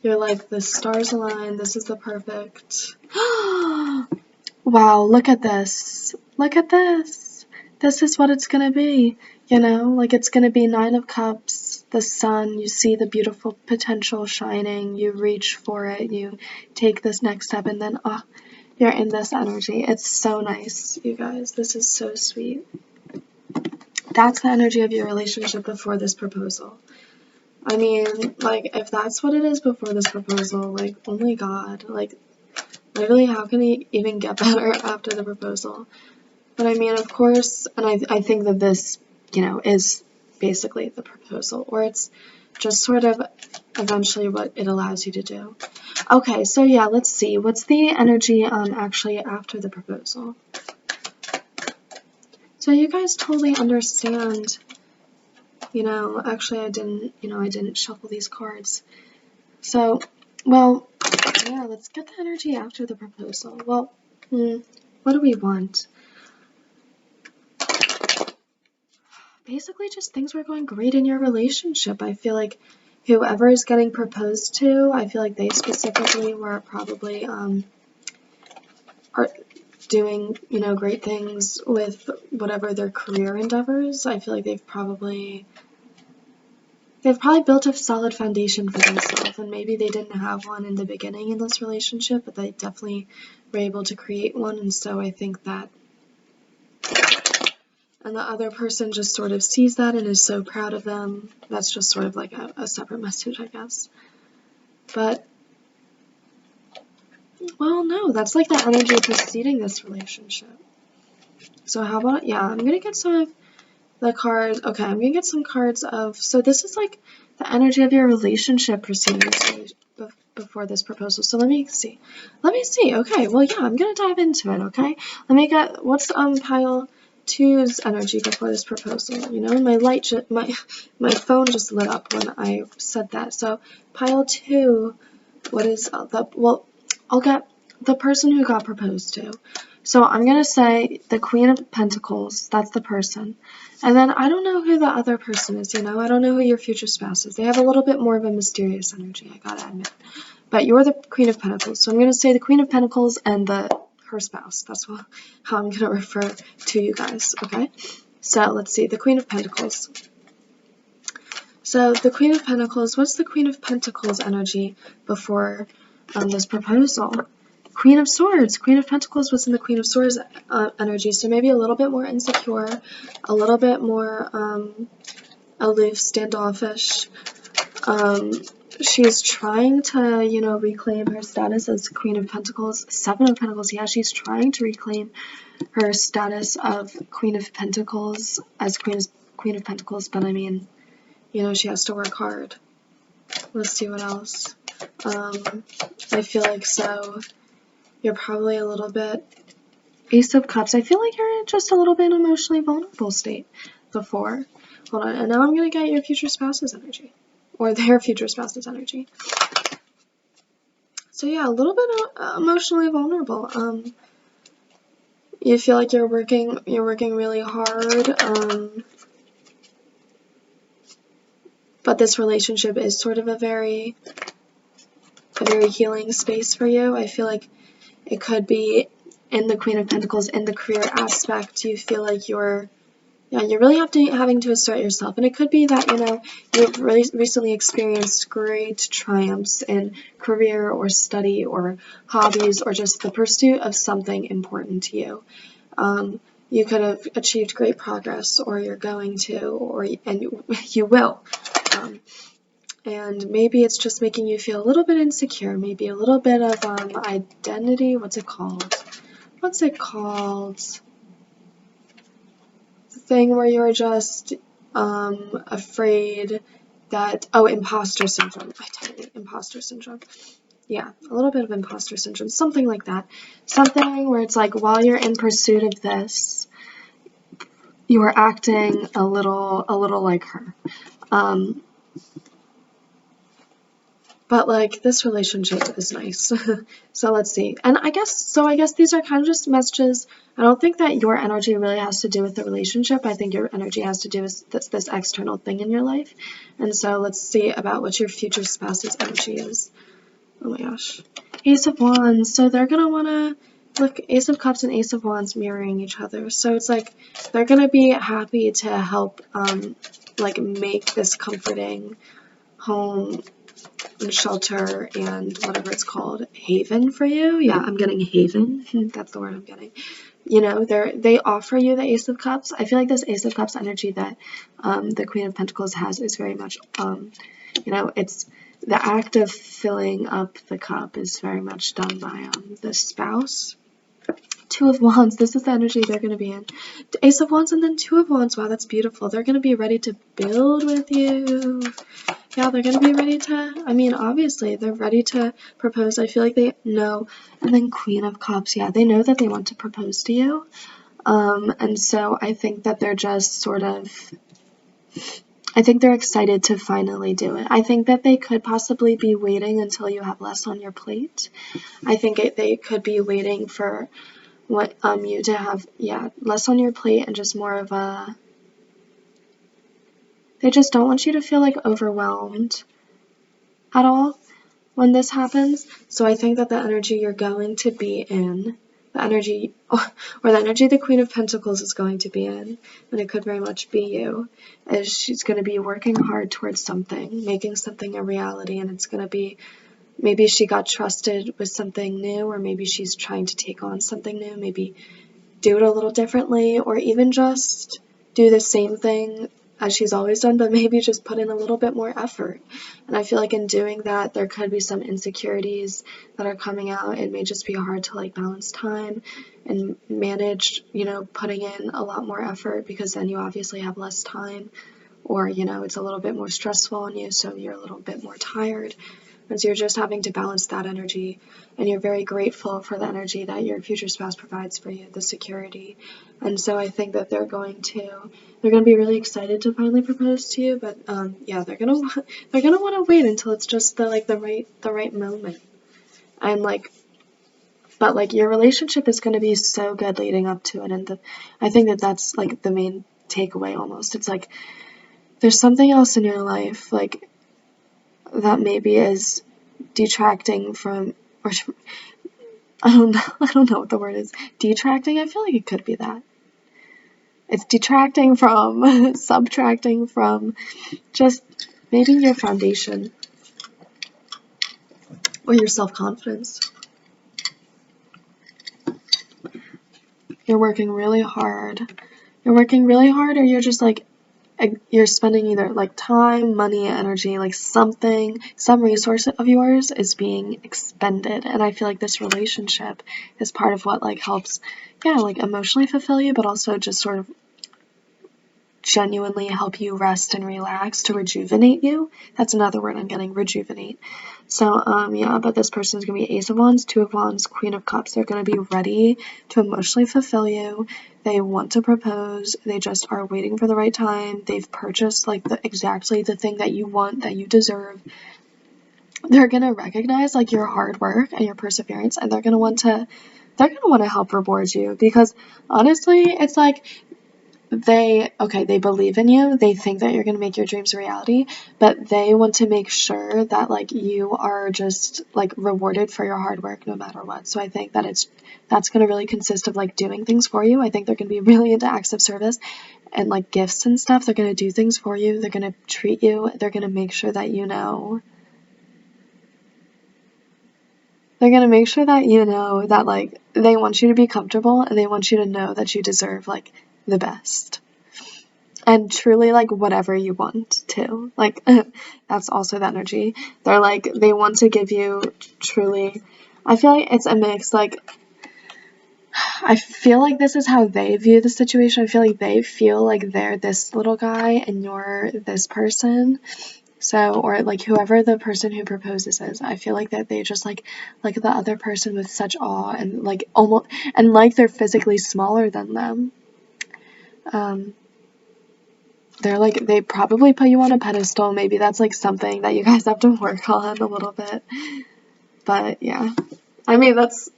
You're like, the stars align, this is the perfect... Wow, look at this. Look at this. This is what it's going to be. You know, like it's going to be 9 of Cups, the sun, you see the beautiful potential shining, you reach for it, you take this next step, and then, you're in this energy. It's so nice, you guys. This is so sweet. That's the energy of your relationship before this proposal. I mean, like, if that's what it is before this proposal, like, oh my god, like, literally, how can it even get better after the proposal? But I mean, of course, and I think that this, you know, is basically the proposal, or it's just sort of eventually what it allows you to do. Okay, so yeah, let's see. What's the energy actually after the proposal? So you guys totally understand, you know, actually I didn't shuffle these cards. So, well, yeah, let's get the energy after the proposal. Well, what do we want? Basically just things were going great in your relationship. I feel like whoever is getting proposed to, I feel like they specifically were probably are doing, you know, great things with whatever their career endeavors. I feel like they've probably built a solid foundation for themselves, and maybe they didn't have one in the beginning in this relationship, but they definitely were able to create one. And so I think that, and the other person just sort of sees that and is so proud of them. That's just sort of like a separate message, I guess. But, well, no, that's like the energy preceding this relationship. So how about, yeah, I'm gonna get some of the cards. Okay, I'm gonna get some cards of, so this is like the energy of your relationship preceding this before this proposal. So let me see. Okay, well, yeah, I'm gonna dive into it. Okay, let me get, what's pile 2's energy before this proposal. You know, my phone just lit up when I said that. So pile 2, what is well, I'll get the person who got proposed to. So I'm gonna say the Queen of Pentacles. That's the person. And then I don't know who the other person is, you know? I don't know who your future spouse is. They have a little bit more of a mysterious energy, I gotta admit. But you're the Queen of Pentacles. So I'm gonna say the Queen of Pentacles and her spouse. That's how I'm gonna refer to you guys, okay? So let's see, the Queen of Pentacles. So the Queen of Pentacles, what's the Queen of Pentacles energy before this proposal? Queen of Swords. Queen of Pentacles was in the Queen of Swords energy, so maybe a little bit more insecure, a little bit more aloof, standoffish. She's trying to, you know, reclaim her status as Queen of Pentacles. 7 of Pentacles, yeah, she's trying to reclaim her status of Queen of Pentacles as Queen of Pentacles, but I mean, you know, she has to work hard. Let's see what else. I feel like you're probably a little bit Ace of Cups. I feel like you're just a little bit emotionally vulnerable state before. Hold on, and now I'm gonna get your future spouse's energy, or their future spouse's energy. So yeah, a little bit emotionally vulnerable. You feel like you're working really hard. But this relationship is sort of a very healing space for you. I feel like it could be in the Queen of Pentacles, in the career aspect. You feel like you're really having to assert yourself. And it could be that, you know, you've really recently experienced great triumphs in career or study or hobbies or just the pursuit of something important to you. You could have achieved great progress, or you're going to, and you will. And maybe it's just making you feel a little bit insecure, maybe a little bit of identity. What's it called? The thing where you're just afraid that, imposter syndrome. Imposter syndrome. Yeah, a little bit of imposter syndrome, something like that. Something where it's like, while you're in pursuit of this, you are acting a little like her. But like, this relationship is nice. So let's see. And I guess these are kind of just messages. I don't think that your energy really has to do with the relationship. I think your energy has to do with this external thing in your life. And so let's see about what your future spouse's energy is. Oh my gosh. Ace of Wands. So they're going to want to look, Ace of Cups and Ace of Wands mirroring each other. So it's like they're going to be happy to help like make this comforting home and shelter and whatever it's called, haven for you. Yeah, I'm getting haven. That's the word I'm getting. You know, they offer you the Ace of Cups. I feel like this Ace of Cups energy that the Queen of Pentacles has is very much, you know, it's the act of filling up the cup is very much done by the spouse. 2 of Wands, this is the energy they're going to be in. Ace of Wands and then 2 of Wands. Wow, that's beautiful. They're going to be ready to build with you. Yeah, they're going to be ready to, I mean, obviously, they're ready to propose. I feel like they know. And then Queen of Cups, yeah, they know that they want to propose to you. And so I think that they're just sort of, I think they're excited to finally do it. I think that they could possibly be waiting until you have less on your plate. I think they could be waiting for what you to have, yeah, less on your plate and just more of a, they just don't want you to feel like overwhelmed. at all when this happens. So I think that the energy you're going to be in, the energy, or the energy the Queen of Pentacles is going to be in, and it could very much be you, is she's going to be working hard towards something, making something a reality, and it's going to be, maybe she got trusted with something new, or maybe she's trying to take on something new, maybe do it a little differently, or even just do the same thing as she's always done, but maybe just put in a little bit more effort. And I feel like in doing that, there could be some insecurities that are coming out. It may just be hard to like balance time and manage, you know, putting in a lot more effort, because then you obviously have less time, or, you know, it's a little bit more stressful on you, so you're a little bit more tired. And so you're just having to balance that energy, and you're very grateful for the energy that your future spouse provides for you, the security. And so I think that they're going to be really excited to finally propose to you, but yeah, they're gonna want to wait until it's just the right moment. And but like your relationship is going to be so good leading up to it, and I think that that's like the main takeaway almost. It's like there's something else in your life like that maybe is detracting from, or I don't know what the word is. Detracting? I feel like it could be that. It's detracting from, subtracting from just maybe your foundation or your self-confidence. You're working really hard. Or you're just like, you're spending either like time, money, energy, like some resource of yours is being expended. And I feel like this relationship is part of what like helps, yeah, like emotionally fulfill you, but also just sort of genuinely help you rest and relax, to rejuvenate you. That's another word I'm getting, rejuvenate. So yeah, but this person is going to be Ace of Wands, Two of Wands, Queen of Cups. They're going to be ready to emotionally fulfill you. They want to propose. They just are waiting for the right time. They've purchased like exactly the thing that you want, that you deserve. They're going to recognize like your hard work and your perseverance, and they're going to want to help reward you, because honestly, it's like they believe in you, they think that you're going to make your dreams a reality, but they want to make sure that like you are just like rewarded for your hard work no matter what. So I think that that's going to really consist of like doing things for you. I think they're going to be really into acts of service and like gifts and stuff. They're going to do things for you, they're going to treat you, they're going to make sure that you know that like they want you to be comfortable, and they want you to know that you deserve like the best. And truly, like, whatever you want to. Like, that's also the energy. They're like, they want to give you truly. I feel like it's a mix. Like, I feel like this is how they view the situation. I feel like they feel like they're this little guy and you're this person. So, or like whoever the person who proposes is, I feel like that they just like the other person with such awe, and like almost, and like they're physically smaller than them. They're like, they probably put you on a pedestal. Maybe that's like something that you guys have to work on a little bit. But yeah, I mean, that's,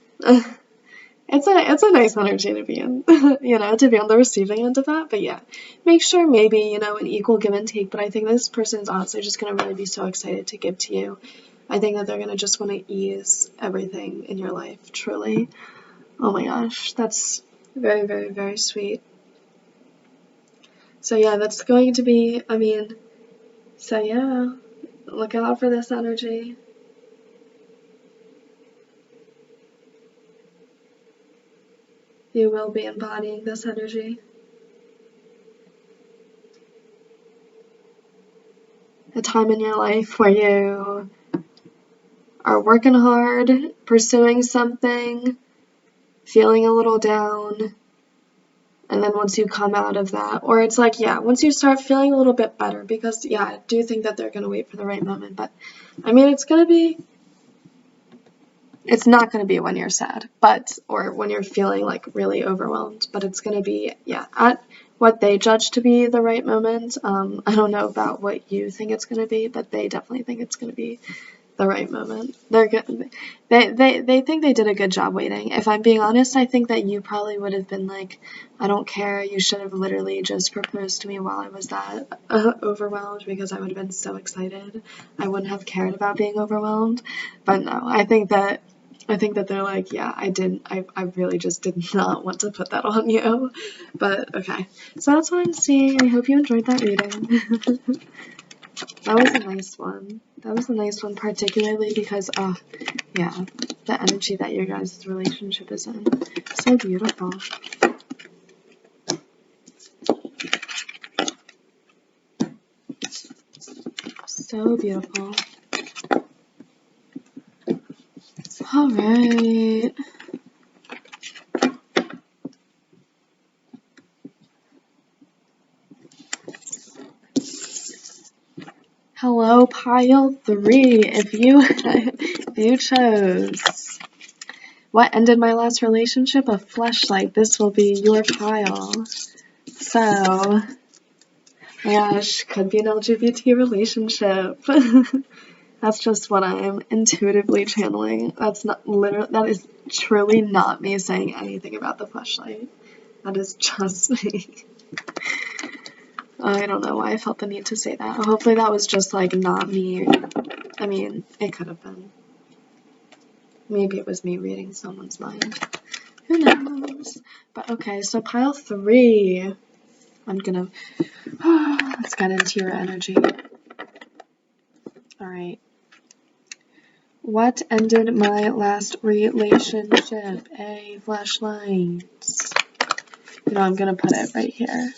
it's a nice energy to be in, you know, to be on the receiving end of that. But yeah, make sure maybe, you know, an equal give and take. But I think this person is honestly just going to really be so excited to give to you. I think that they're going to just want to ease everything in your life, truly. Oh my gosh, that's very, very, very sweet. So yeah, that's going to be, so yeah, look out for this energy. You will be embodying this energy. A time in your life where you are working hard, pursuing something, feeling a little down, and then once you come out of that, or it's like, yeah, once you start feeling a little bit better, because yeah, I do think that they're going to wait for the right moment, but I mean, it's not going to be when you're sad, or when you're feeling like really overwhelmed, but it's going to be, yeah, at what they judge to be the right moment. I don't know about what you think it's going to be, but they definitely think it's going to be the right moment. They're good. They think they did a good job waiting. If I'm being honest, I think that you probably would have been like, I don't care. You should have literally just proposed to me while I was that overwhelmed, because I would have been so excited. I wouldn't have cared about being overwhelmed. But no, I think that they're like, yeah, I really just did not want to put that on you. But okay, so that's what I'm seeing. I hope you enjoyed that reading. That was a nice one. That was a nice one, particularly because, yeah, the energy that your guys' relationship is in. So beautiful. So beautiful. All right. Hello, pile 3. If you chose what ended my last relationship, a fleshlight, this will be your pile. So, my gosh, could be an LGBT relationship. That's just what I'm intuitively channeling. That is truly not me saying anything about the fleshlight. That is just me. I don't know why I felt the need to say that. Hopefully that was just like not me. I mean, it could have been. Maybe it was me reading someone's mind. Who knows? But okay, so pile 3. I'm gonna let's get into your energy. Alright. What ended my last relationship? A flashlight. You know, I'm gonna put it right here.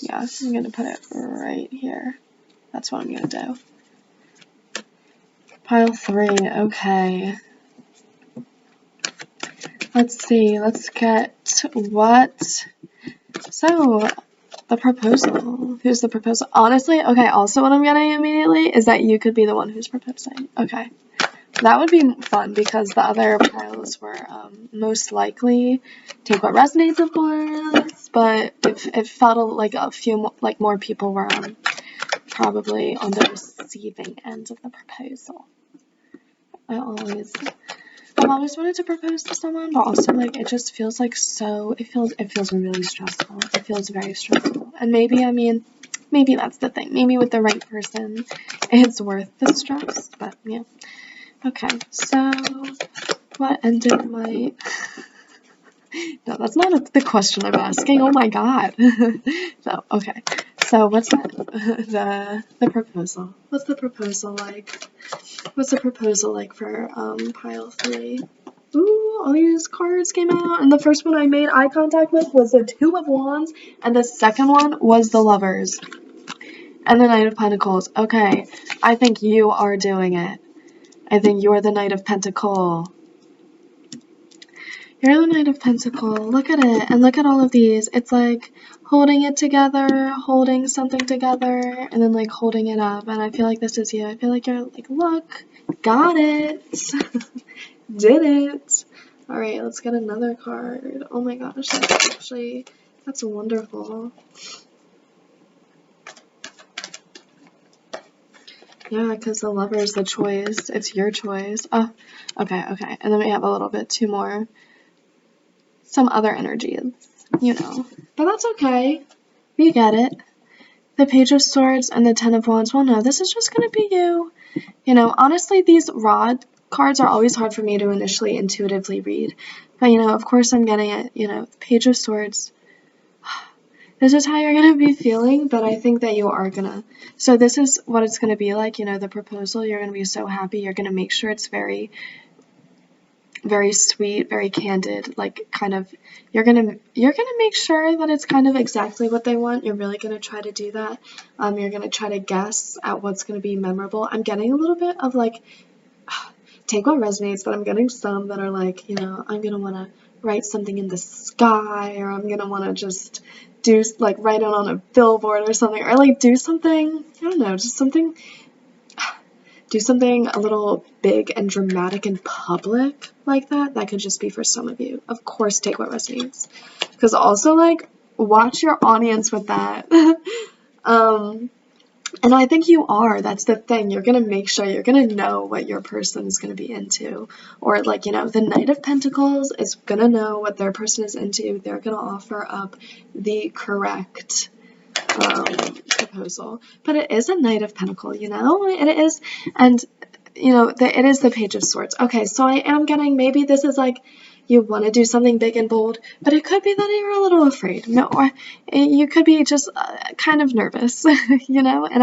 Yeah, I'm gonna put it right here. That's what I'm gonna do. Pile 3, okay. Let's see, let's get what? So, the proposal. Who's the proposal? Honestly, okay, also what I'm getting immediately is that you could be the one who's proposing. Okay. That would be fun because the other piles were most likely take what resonates, of course, but if it felt like a few more people were probably on the receiving end of the proposal. I've always wanted to propose to someone, but also like it just feels like it feels really stressful. It feels very stressful, and maybe that's the thing. Maybe with the right person, it's worth the stress. But yeah. Okay, so what ended my... No, that's not the question I'm asking. Oh my god. No, okay. So what's that? The proposal. What's the proposal like? What's the proposal like for pile 3? Ooh, all these cards came out, and the first one I made eye contact with was the 2 of Wands, and the second one was the Lovers. And the Knight of Pentacles. Okay, I think you are doing it. I think you're the Knight of Pentacle. You're the Knight of Pentacle. Look at it. And look at all of these. It's like holding it together, holding something together, and then like holding it up. And I feel like this is you. I feel like you're like, look, got it. Did it. Alright, let's get another card. Oh my gosh, that's wonderful. Yeah, because the Lover's the choice. It's your choice. Oh, okay. And then we have a little bit some other energies, you know. But that's okay. We get it. The Page of Swords and the Ten of Wands. Well, no, this is just going to be you. You know, honestly, these rod cards are always hard for me to initially intuitively read. But, you know, of course I'm getting it. You know, the Page of Swords. This is how you're going to be feeling, but I think that you are going to. So this is what it's going to be like, you know, the proposal. You're going to be so happy. You're going to make sure it's very, very sweet, very candid, like kind of, you're going to make sure that it's kind of exactly what they want. You're really going to try to do that. You're going to try to guess at what's going to be memorable. I'm getting a little bit of like, take what resonates, but I'm getting some that are like, you know, I'm going to want to write something in the sky, or I'm going to want to just do like write it on a billboard or something, or like do something, I don't know, just something, do something a little big and dramatic in public like that. That could just be for some of you. Of course, take what resonates, because also like watch your audience with that. And I think you are. That's the thing. You're going to make sure you're going to know what your person is going to be into. Or, like, you know, the Knight of Pentacles is going to know what their person is into. They're going to offer up the correct proposal. But it is a Knight of Pentacles, you know? It is. And, you know, it is the Page of Swords. Okay, so I am getting, maybe this is like, you want to do something big and bold, but it could be that you're a little afraid. No, or you could be just kind of nervous, you know? And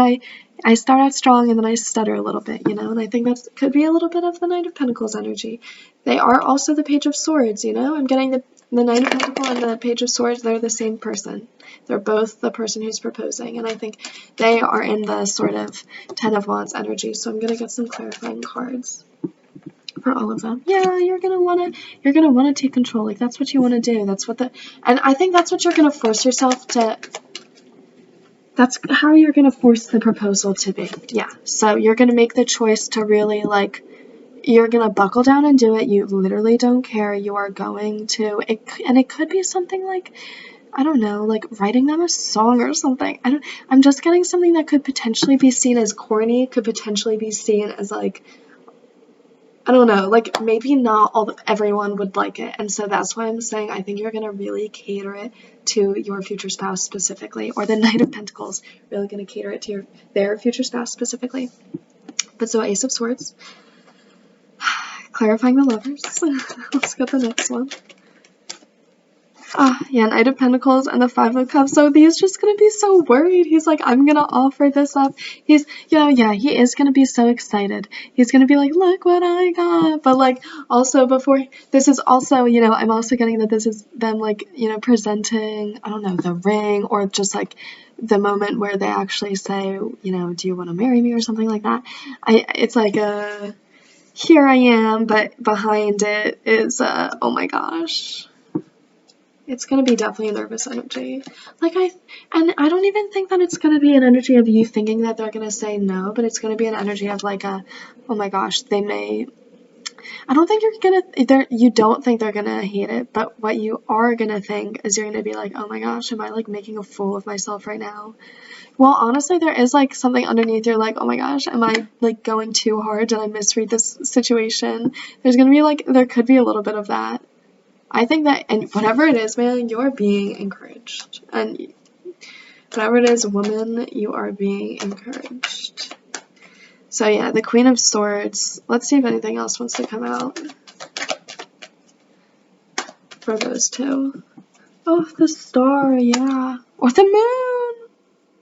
I start out strong and then I stutter a little bit, you know? And I think that could be a little bit of the Knight of Pentacles energy. They are also the Page of Swords, you know? I'm getting the Knight of Pentacles and the Page of Swords, they're the same person. They're both the person who's proposing, and I think they are in the sort of Ten of Wands energy, so I'm going to get some clarifying cards for all of them. Yeah, you're gonna wanna take control. Like, that's what you want to do. That's what and I think that's what you're gonna force yourself to. That's how you're gonna force the proposal to be. Yeah. So you're gonna make the choice to really, like, you're gonna buckle down and do it. You literally don't care. You are going to. And it could be something like, I don't know, like writing them a song or something. I'm just getting something that could potentially be seen as corny. Could potentially be seen as, like, I don't know, like, maybe not everyone would like it, and so that's why I'm saying I think you're going to really cater it to your future spouse specifically, or the Knight of Pentacles, really going to cater it to their future spouse specifically. But so Ace of Swords, clarifying the lovers. Let's get the next one. Yeah, Knight of Pentacles and the Five of Cups. So he's just gonna be so worried. He's like, I'm gonna offer this up. He's, yeah, he is gonna be so excited. He's gonna be like, look what I got. But, like, also this is also, you know, I'm also getting that this is them, like, you know, presenting, I don't know, the ring, or just, like, the moment where they actually say, you know, do you want to marry me or something like that. It's like here I am, but behind it is, oh my gosh. It's going to be definitely a nervous energy. And I don't even think that it's going to be an energy of you thinking that they're going to say no, but it's going to be an energy of, like, oh my gosh, they may, I don't think you don't think they're going to hate it, but what you are going to think is you're going to be like, oh my gosh, am I, like, making a fool of myself right now? Well, honestly, there is, like, something underneath. You're like, oh my gosh, am I, like, going too hard? Did I misread this situation? There's going to be, like, there could be a little bit of that. I think that, and whatever it is, man, you're being encouraged. And whatever it is, woman, you are being encouraged. So yeah, the Queen of Swords. Let's see if anything else wants to come out for those two. Oh, the Star, yeah. Or the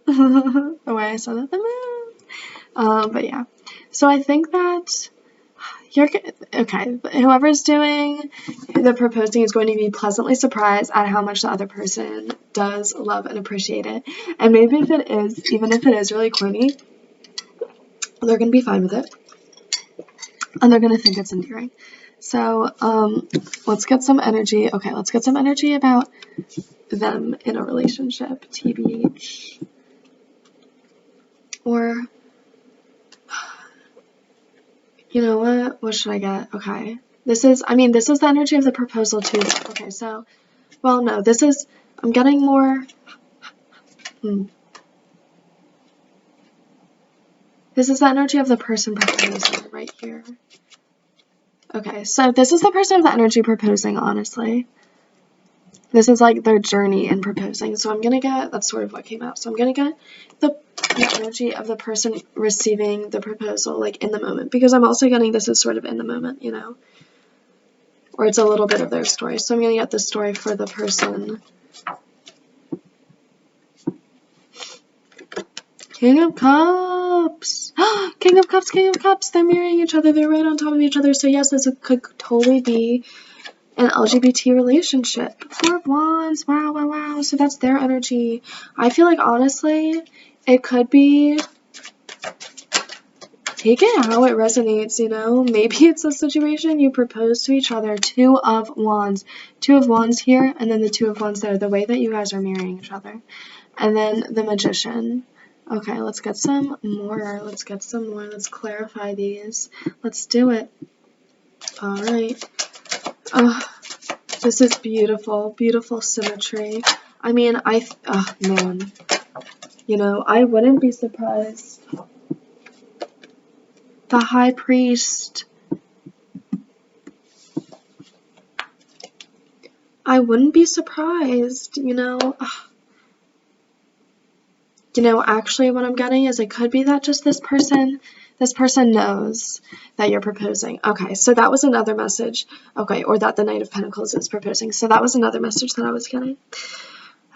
Moon! The way I said it, the Moon. But yeah. So I think that okay, whoever's doing the proposing is going to be pleasantly surprised at how much the other person does love and appreciate it. And maybe even if it is really corny, they're going to be fine with it. And they're going to think it's endearing. So, let's get some energy. Okay, let's get some energy about them in a relationship, TBH. Or, you know what? What should I get? Okay. This is the energy of the proposal too. Okay, so, well, no, I'm getting more, This is the energy of the person proposing right here. Okay, so this is the person of the energy proposing, honestly. This is, like, their journey in proposing. So I'm going to get, that's sort of what came out. So I'm going to get the energy of the person receiving the proposal, like, in the moment. Because I'm also getting this is sort of in the moment, you know. Or it's a little bit of their story. So I'm going to get the story for the person. King of Cups! King of Cups, King of Cups! They're marrying each other. They're right on top of each other. So yes, this could totally be an LGBT relationship. Four of Wands. Wow, wow, wow. So that's their energy. I feel like, honestly, it could be, take it how it resonates, you know? Maybe it's a situation you propose to each other. Two of Wands. Two of Wands here, and then the Two of Wands there. The way that you guys are marrying each other. And then the Magician. Okay, let's get some more. Let's clarify these. Let's do it. Alright. This is beautiful. Beautiful symmetry. I mean, man. You know, I wouldn't be surprised. The High Priest. I wouldn't be surprised, you know. You know, actually what I'm getting is it could be that just this person knows that you're proposing. Okay, so that was another message. Okay, or that the Knight of Pentacles is proposing. So that was another message that I was getting.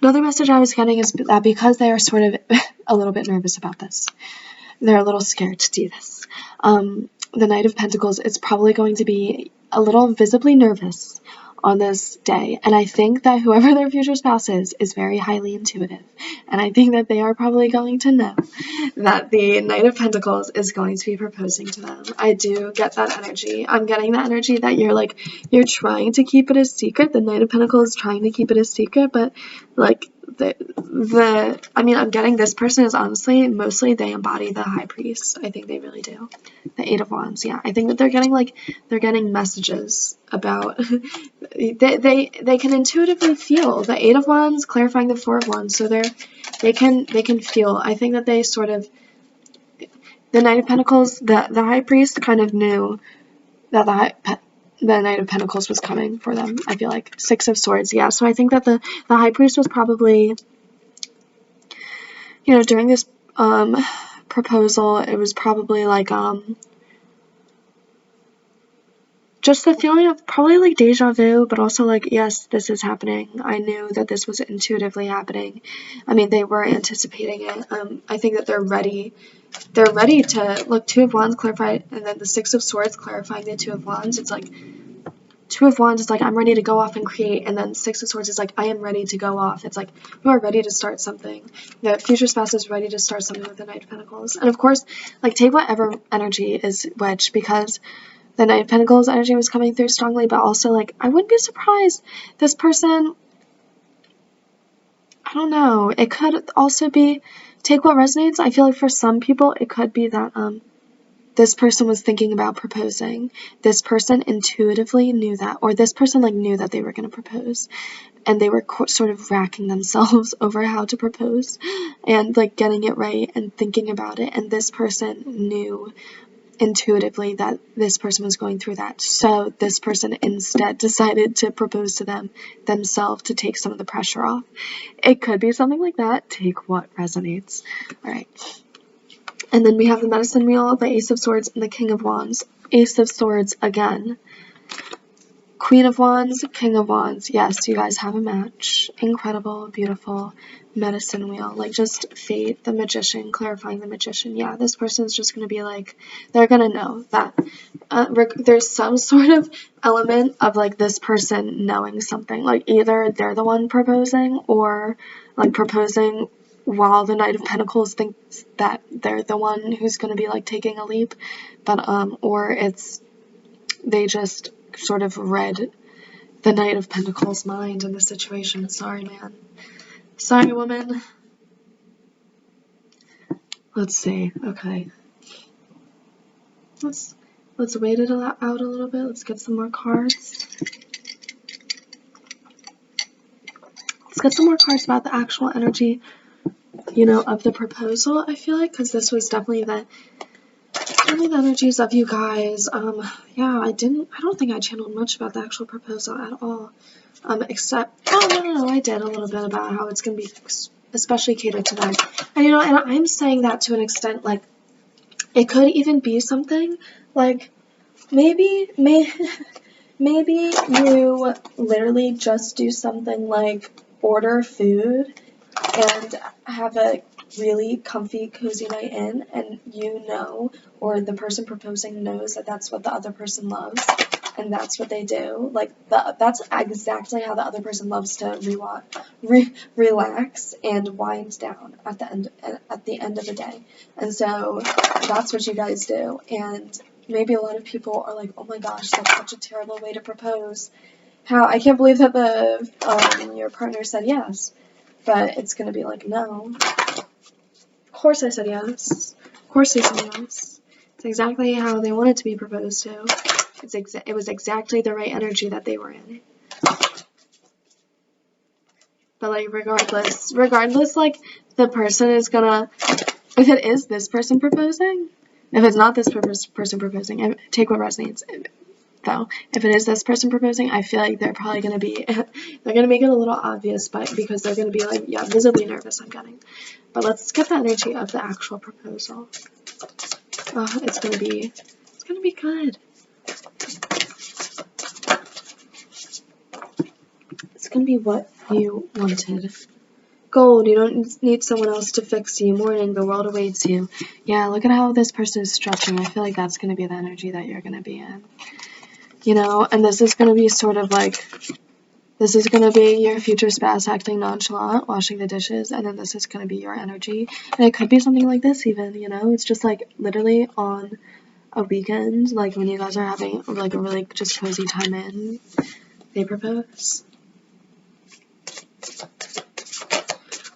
Another message I was getting is that because they are sort of a little bit nervous about this, they're a little scared to do this. The Knight of Pentacles is probably going to be a little visibly nervous on this day, and I think that whoever their future spouse is very highly intuitive, and I think that they are probably going to know that the Knight of Pentacles is going to be proposing to them. I do get that energy. I'm getting the energy that you're trying to keep it a secret. The Knight of Pentacles is trying to keep it a secret, but like I mean, I'm getting this person is honestly, mostly they embody the High Priest. I think they really do. The Eight of Wands, yeah. I think that they're getting messages about, they can intuitively feel the Eight of Wands clarifying the Four of Wands, so they can feel. I think that they sort of, the Knight of Pentacles, the High Priest kind of knew that the Knight of Pentacles was coming for them. I feel like Six of Swords, yeah. So I think that the High Priest was probably, you know, during this proposal, it was probably like just the feeling of probably like deja vu, but also like, yes, this is happening. I knew that this was intuitively happening. I mean, they were anticipating it. I think that they're ready. They're ready to look. Two of Wands clarified, and then the Six of Swords clarifying the Two of Wands. It's like Two of Wands is like, I'm ready to go off and create, and then Six of Swords is like, I am ready to go off. It's like, you are ready to start something. The future spouse is ready to start something with the Knight of Pentacles. And of course, like, take whatever energy is which, because the Knight of Pentacles energy was coming through strongly, but also, like, I wouldn't be surprised. This person, I don't know, it could also be, take what resonates. I feel like for some people, it could be that, this person was thinking about proposing. This person intuitively knew that, or this person like knew that they were going to propose, and they were sort of racking themselves over how to propose and like getting it right and thinking about it, and this person knew intuitively that this person was going through that, so this person instead decided to propose to themselves to take some of the pressure off. It could be something like that. Take what resonates. All right. And then we have the Medicine Wheel, the Ace of Swords, and the King of Wands. Ace of Swords again. Queen of Wands, King of Wands. Yes, you guys have a match. Incredible, beautiful Medicine Wheel. Like, just fate, the Magician, clarifying the Magician. Yeah, this person's just going to be like, they're going to know that there's some sort of element of, like, this person knowing something. Like, either they're the one proposing, or, like, proposing while the Knight of Pentacles thinks that they're the one who's going to be, like, taking a leap. But, or it's, they just sort of read the Knight of Pentacles' mind in the situation. Sorry, man. Sorry, woman. Let's see. Okay. Let's wait it out a little bit. Let's get some more cards. Let's get some more cards about the actual energy, you know, of the proposal, I feel like, because this was definitely the energies of you guys. Yeah, I don't think I channeled much about the actual proposal at all. Except, no, I did a little bit about how it's going to be especially catered to them. And, you know, and I'm saying that to an extent, like, it could even be something, like, maybe you literally just do something like order food and have a really comfy, cozy night in, and you know, or the person proposing knows that that's what the other person loves, and that's what they do. Like, that's exactly how the other person loves to relax and wind down at the end of the day. And so that's what you guys do. And maybe a lot of people are like, oh my gosh, that's such a terrible way to propose. How, I can't believe that your partner said yes. But it's going to be like, no. Of course I said yes. Of course they said yes. It's exactly how they wanted to be proposed to. It was exactly the right energy that they were in. But, like, regardless, like, the person is gonna, if it is this person proposing, if it's not this person proposing, take what resonates. Though, if it is this person proposing, I feel like they're probably gonna be, they're gonna make it a little obvious, but because they're gonna be like, yeah, visibly nervous, I'm getting. But let's get the energy of the actual proposal. Oh, it's gonna be good. It's gonna be what you wanted. Gold, you don't need someone else to fix you. Mourning, the world awaits you. Yeah, look at how this person is stretching. I feel like that's gonna be the energy that you're gonna be in. You know, and this is gonna be sort of like, this is gonna be your future spouse acting nonchalant, washing the dishes, and then this is gonna be your energy. And it could be something like this even, you know? It's just like literally on a weekend, like when you guys are having like a really just cozy time in, they propose.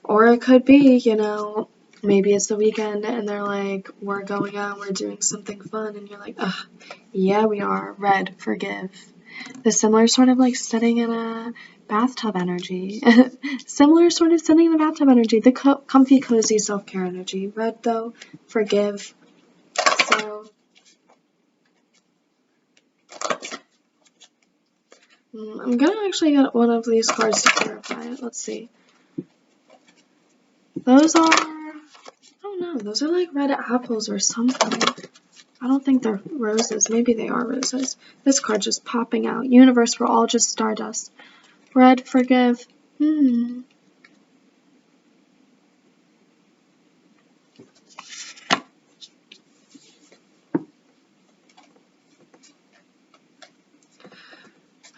Or it could be, you know, maybe it's the weekend and they're like, we're going out, we're doing something fun, and you're like, ugh, yeah, we are. Red, forgive. The similar sort of like sitting in a bathtub energy. Similar sort of sitting in a bathtub energy. The comfy, cozy self-care energy. Red, though, forgive. So, I'm gonna actually get one of these cards to clarify it. Let's see. Those are, I don't know, those are like red apples or something. I don't think they're roses. Maybe they are roses. This card just popping out. Universe, we're all just stardust. Red, forgive.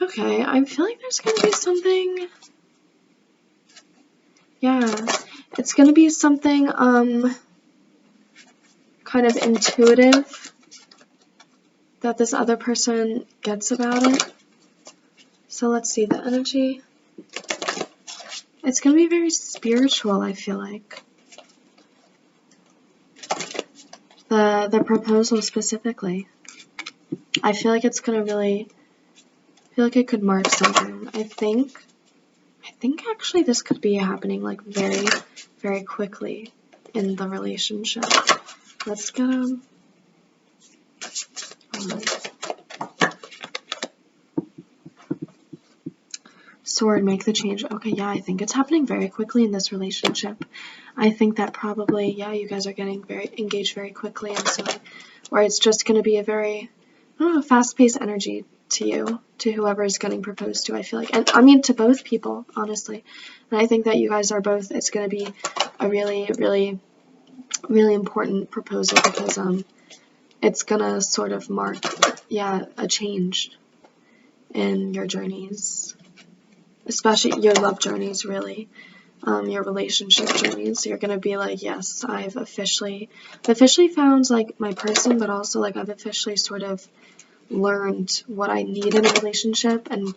Okay, I feel like there's gonna be something. Yeah, it's gonna be something, kind of intuitive that this other person gets about it. So let's see the energy. It's gonna be very spiritual, I feel like. The proposal specifically. I feel like it's gonna really, I feel like it could mark something. I think actually this could be happening like very, very quickly in the relationship. Let's get Sword, make the change. Okay, yeah, I think it's happening very quickly in this relationship. I think that probably, yeah, you guys are getting very engaged very quickly, and so, or it's just going to be a very, I don't know, fast-paced energy to you, to whoever is getting proposed to, I feel like. And I mean, to both people, honestly. And I think that you guys are both, it's going to be a really, really, really important proposal because, it's going to sort of mark, yeah, a change in your journeys. Especially your love journeys, really, your relationship journeys. You're gonna be like, yes, I've officially found like my person, but also like I've officially sort of learned what I need in a relationship and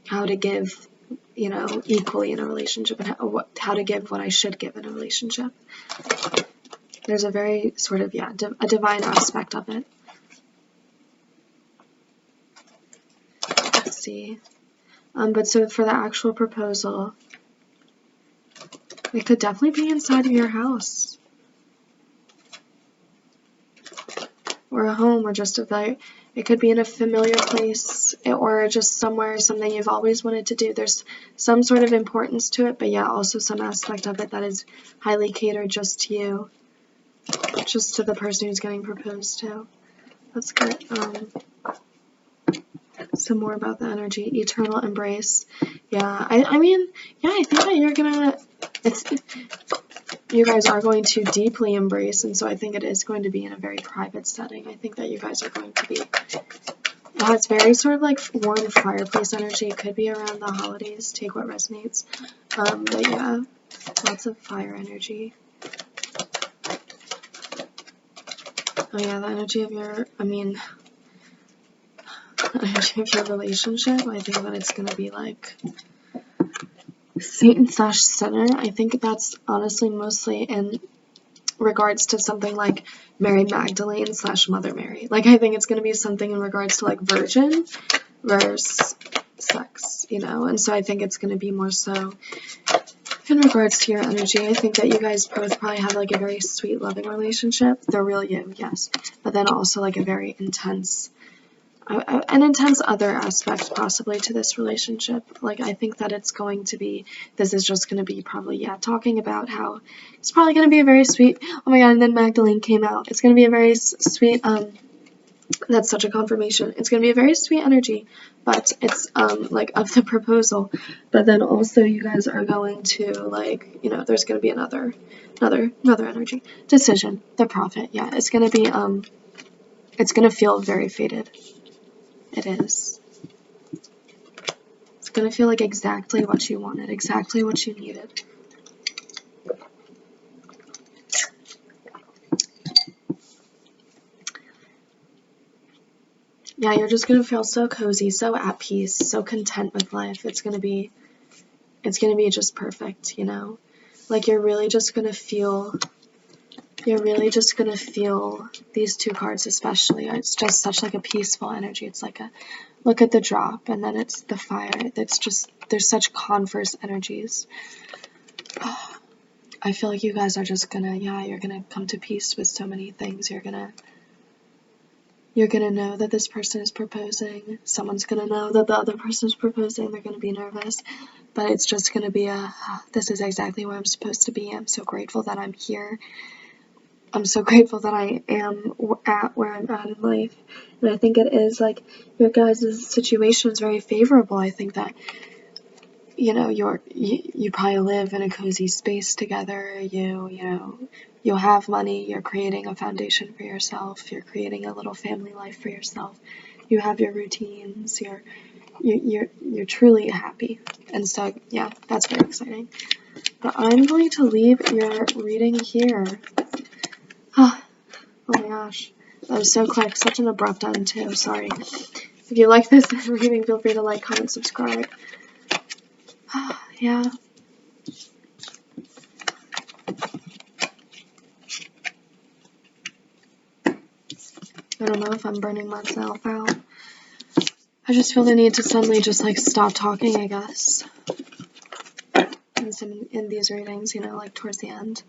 how to give, you know, equally in a relationship, and how to give what I should give in a relationship. There's a very sort of, yeah, a divine aspect of it. Let's see. But so for the actual proposal, it could definitely be inside of your house. Or a home, or just it could be in a familiar place, or just somewhere, something you've always wanted to do. There's some sort of importance to it, but yeah, also some aspect of it that is highly catered just to you. Just to the person who's getting proposed to. Let's get, some more about the energy. Eternal embrace. Yeah, I mean, yeah, I think that you're gonna, you guys are going to deeply embrace, and so I think it is going to be in a very private setting. I think that you guys are going to be, it's very sort of like warm fireplace energy. It could be around the holidays. Take what resonates. But yeah, lots of fire energy. Oh yeah, the energy of your, energy of your relationship, I think that it's going to be like Satan/sinner. I think that's honestly mostly in regards to something like Mary Magdalene/Mother Mary. Like, I think it's going to be something in regards to like virgin versus sex, you know, and so I think it's going to be more so In regards to your energy, I think that you guys both probably have like a very sweet, loving relationship. They're real you, yes. But then also like a very intense, an intense other aspect possibly to this relationship. Like I think that it's going to be, this is just going to be probably, yeah, talking about how it's probably going to be a very sweet, oh my god, and then Magdalene came out. It's going to be a very sweet, that's such a confirmation. It's going to be a very sweet energy, but it's, like, of the proposal. But then also you guys are going to, like, you know, there's going to be another energy. Decision. The Prophet. Yeah, it's going to be, it's going to feel very fated. It is. It's going to feel like exactly what you wanted, exactly what you needed. Yeah, you're just going to feel so cozy, so at peace, so content with life. It's going to be just perfect, you know? Like, you're really just going to feel these two cards especially. It's just such like a peaceful energy. It's like a, look at the drop, and then it's the fire. It's just, there's such converse energies. Oh, I feel like you guys are just gonna, yeah, you're gonna come to peace with so many things. You're gonna know that this person is proposing. Someone's gonna know that the other person is proposing. They're gonna be nervous, but it's just gonna be this is exactly where I'm supposed to be. I'm so grateful that I'm here. I'm so grateful that I am at where I'm at in life. And I think it is, like, your guys' situation is very favorable. I think that, you know, you probably live in a cozy space together. You'll have money. You're creating a foundation for yourself. You're creating a little family life for yourself. You have your routines. You're truly happy. And so, yeah, that's very exciting. But I'm going to leave your reading here. Oh my gosh. That was so quick. Such an abrupt end, too. Sorry. If you like this reading, feel free to like, comment, subscribe. Yeah. I don't know if I'm burning myself out. I just feel the need to suddenly just like stop talking, I guess. In these readings, you know, like towards the end.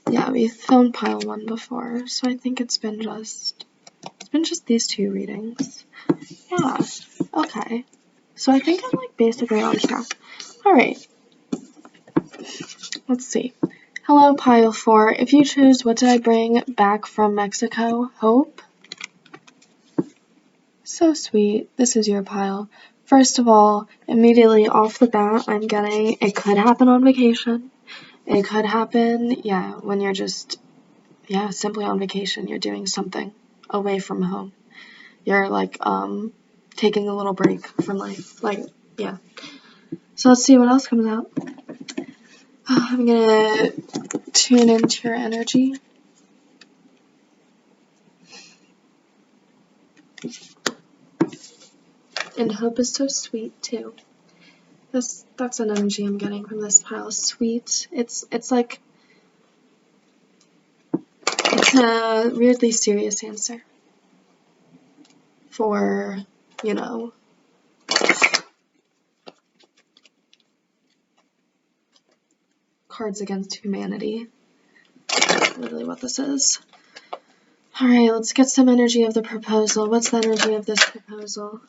Yeah, we've filmed pile 1 before, so I think it's been just these 2 readings. Yeah, okay. So I think I'm like basically on track. Alright. Let's see. Hello, pile 4. If you choose, what did I bring back from Mexico? Hope? So sweet. This is your pile. First of all, immediately off the bat, I'm getting, it could happen on vacation. It could happen, yeah, when you're just, yeah, simply on vacation. You're doing something away from home. You're like, taking a little break from life. Like, yeah. So let's see what else comes out. I'm gonna tune into your energy. And hope is so sweet too. That's an energy I'm getting from this pile. Sweet. It's like, it's a weirdly serious answer for, you know, Cards Against Humanity. That's literally what this is. Alright, let's get some energy of the proposal. What's the energy of this proposal?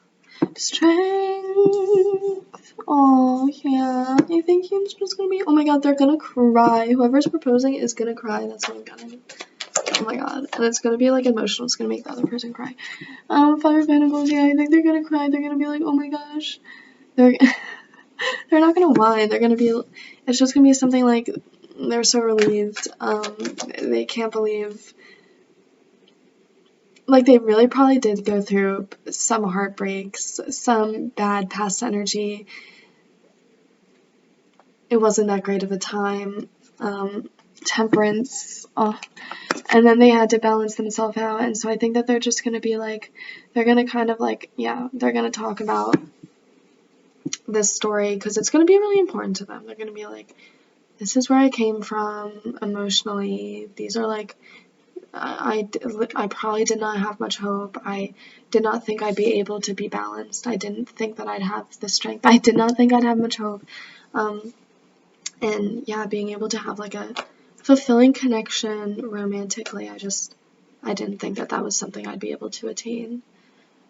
Strength. Oh, yeah. I think he's just gonna be, oh my god, they're gonna cry. Whoever's proposing is gonna cry. That's what I'm getting. Oh my god. And it's gonna be like emotional. It's gonna make the other person cry. Five of Pentacles, yeah, I think they're gonna cry. They're gonna be like, oh my gosh. They're not gonna whine. They're gonna be, it's just gonna be something like, they're so relieved. They can't believe, like, they really probably did go through some heartbreaks, some bad past energy. It wasn't that great of a time. Temperance. Oh. And then they had to balance themselves out. And so I think that they're just going to be like, they're going to kind of like, yeah, they're going to talk about this story because it's going to be really important to them. They're going to be like, this is where I came from emotionally. These are like, I probably did not have much hope. I did not think I'd be able to be balanced. I didn't think that I'd have the strength. I did not think I'd have much hope. And yeah, being able to have like a fulfilling connection romantically, I didn't think that that was something I'd be able to attain.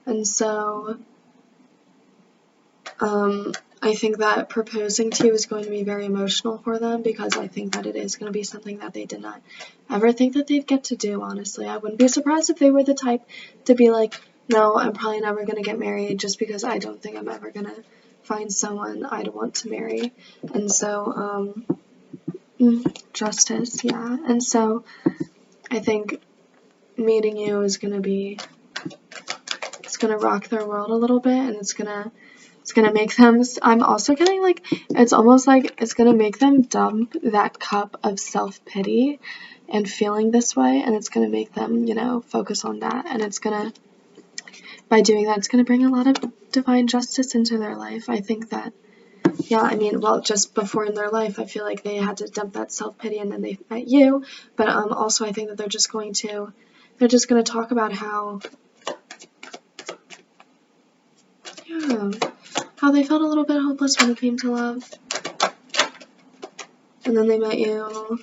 And so, I think that proposing to you is going to be very emotional for them, because I think that it is going to be something that they did not ever think that they'd get to do, honestly. I wouldn't be surprised if they were the type to be like, no, I'm probably never going to get married just because I don't think I'm ever going to find someone I'd want to marry. And so, justice, yeah. And so I think meeting you is going to be, it's going to rock their world a little bit, and it's going to make them, I'm also getting like, it's almost like it's going to make them dump that cup of self-pity and feeling this way, and it's going to make them, you know, focus on that, and it's going to, by doing that, it's going to bring a lot of divine justice into their life. I think that, yeah, I mean, well, just before in their life, I feel like they had to dump that self-pity and then they met you, but also I think that they're just going to talk about how, yeah, how they felt a little bit hopeless when it came to love, and then they met you,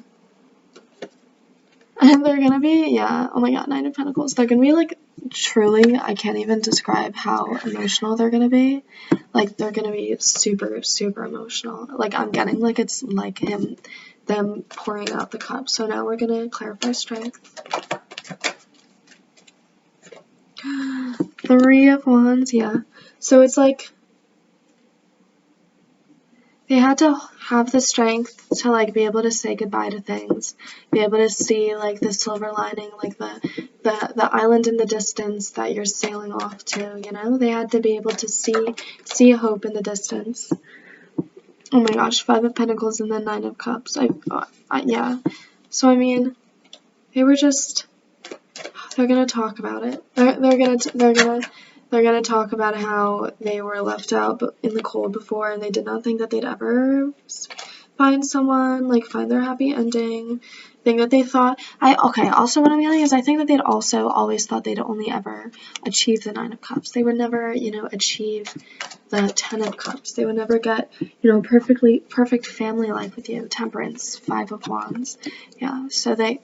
and they're gonna be, yeah, oh my god, Nine of Pentacles, they're gonna be like, truly, I can't even describe how emotional they're gonna be. Like, they're gonna be super, super emotional. Like, I'm getting like it's like them pouring out the cup. So now we're gonna clarify strength. 3 of Wands, yeah. So it's like they had to have the strength to like be able to say goodbye to things, be able to see like the silver lining, like the island in the distance that you're sailing off to, you know? They had to be able to see hope in the distance. Oh my gosh, 5 of Pentacles and then 9 of Cups. Yeah. So I mean, they were just, they're gonna talk about it. They're gonna talk about how they were left out in the cold before, and they did not think that they'd ever find someone, like find their happy ending. Thing that they thought, also what I'm getting is I think that they'd also always thought they'd only ever achieve the 9 of Cups. They would never, you know, achieve the 10 of Cups. They would never get, you know, perfect family life with you. Temperance, 5 of Wands. Yeah, so they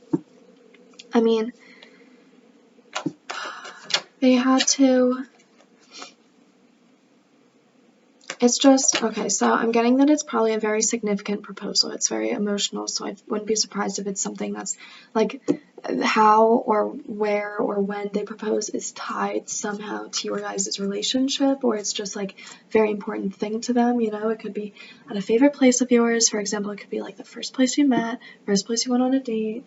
had to, it's just, okay, so I'm getting that it's probably a very significant proposal. It's very emotional, so I wouldn't be surprised if it's something that's, like, how or where or when they propose is tied somehow to your guys' relationship, or it's just, like, a very important thing to them, you know? It could be at a favorite place of yours. For example, it could be, like, the first place you met, first place you went on a date.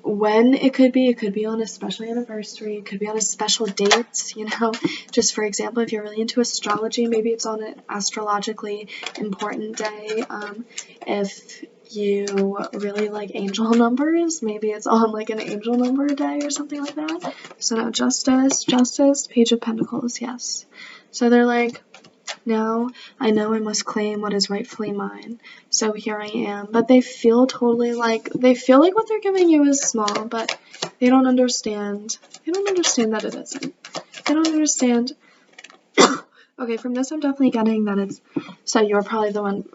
When it could be on a special anniversary, it could be on a special date, you know, just for example, if you're really into astrology, maybe it's on an astrologically important day. If you really like angel numbers, maybe it's on like an angel number day or something like that. So now justice, Page of Pentacles, yes. So they're like, now I know I must claim what is rightfully mine, so here I am. But they feel totally like, they feel like what they're giving you is small, but they don't understand. They don't understand that it isn't. They don't understand. Okay, from this I'm definitely getting that it's, so you're probably the one,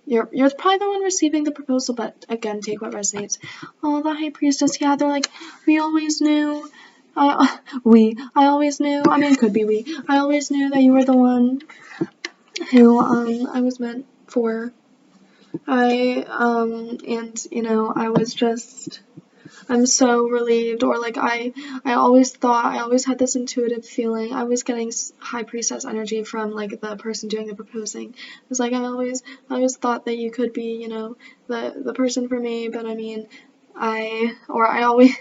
you're probably the one receiving the proposal, but again, take what resonates. Oh, the High Priestess, yeah, they're like, we always knew. I always knew, I mean, it could be we. I always knew that you were the one who, I was meant for. And, you know, I was just, I'm so relieved, or like, I always thought, I always had this intuitive feeling. I was getting High Priestess energy from, like, the person doing the proposing. It was like, I always thought that you could be, you know, the person for me, but I mean, I always,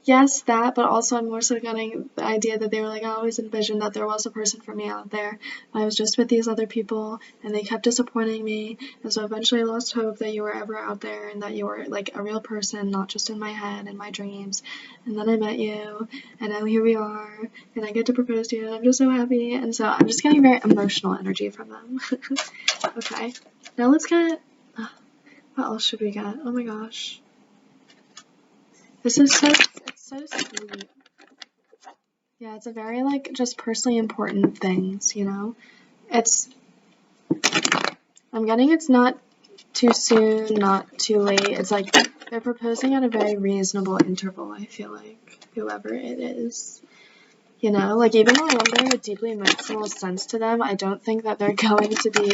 yes, that, but also I'm more so getting the idea that they were like, I always envisioned that there was a person for me out there. I was just with these other people, and they kept disappointing me, and so eventually I lost hope that you were ever out there, and that you were, like, a real person, not just in my head and my dreams. And then I met you, and now here we are, and I get to propose to you, and I'm just so happy, and so I'm just getting very emotional energy from them. Okay, now let's get, What else should we get? Oh my gosh. This is so, it's so sweet. Yeah, it's a very, like, just personally important things, you know? I'm getting it's not too soon, not too late. It's like they're proposing at a very reasonable interval, I feel like, whoever it is. You know, like, even though I'm getting a deeply emotional sense to them, I don't think that they're going to be,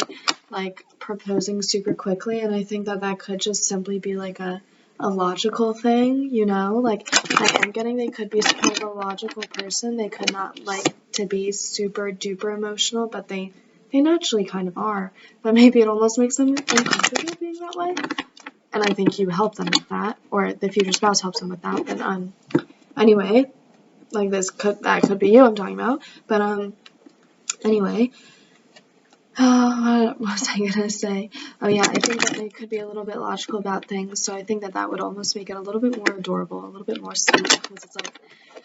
like, proposing super quickly, and I think that that could just simply be, like, a logical thing, you know? Like, I am getting they could be kind of a logical person. They could not like to be super duper emotional, but they naturally kind of are. But maybe it almost makes them uncomfortable being that way. And I think you help them with that, or the future spouse helps them with that. And anyway, like that could be you I'm talking about. But anyway. What was I gonna say? Oh yeah, I think that they could be a little bit logical about things, so I think that that would almost make it a little bit more adorable, a little bit more sweet, because it's like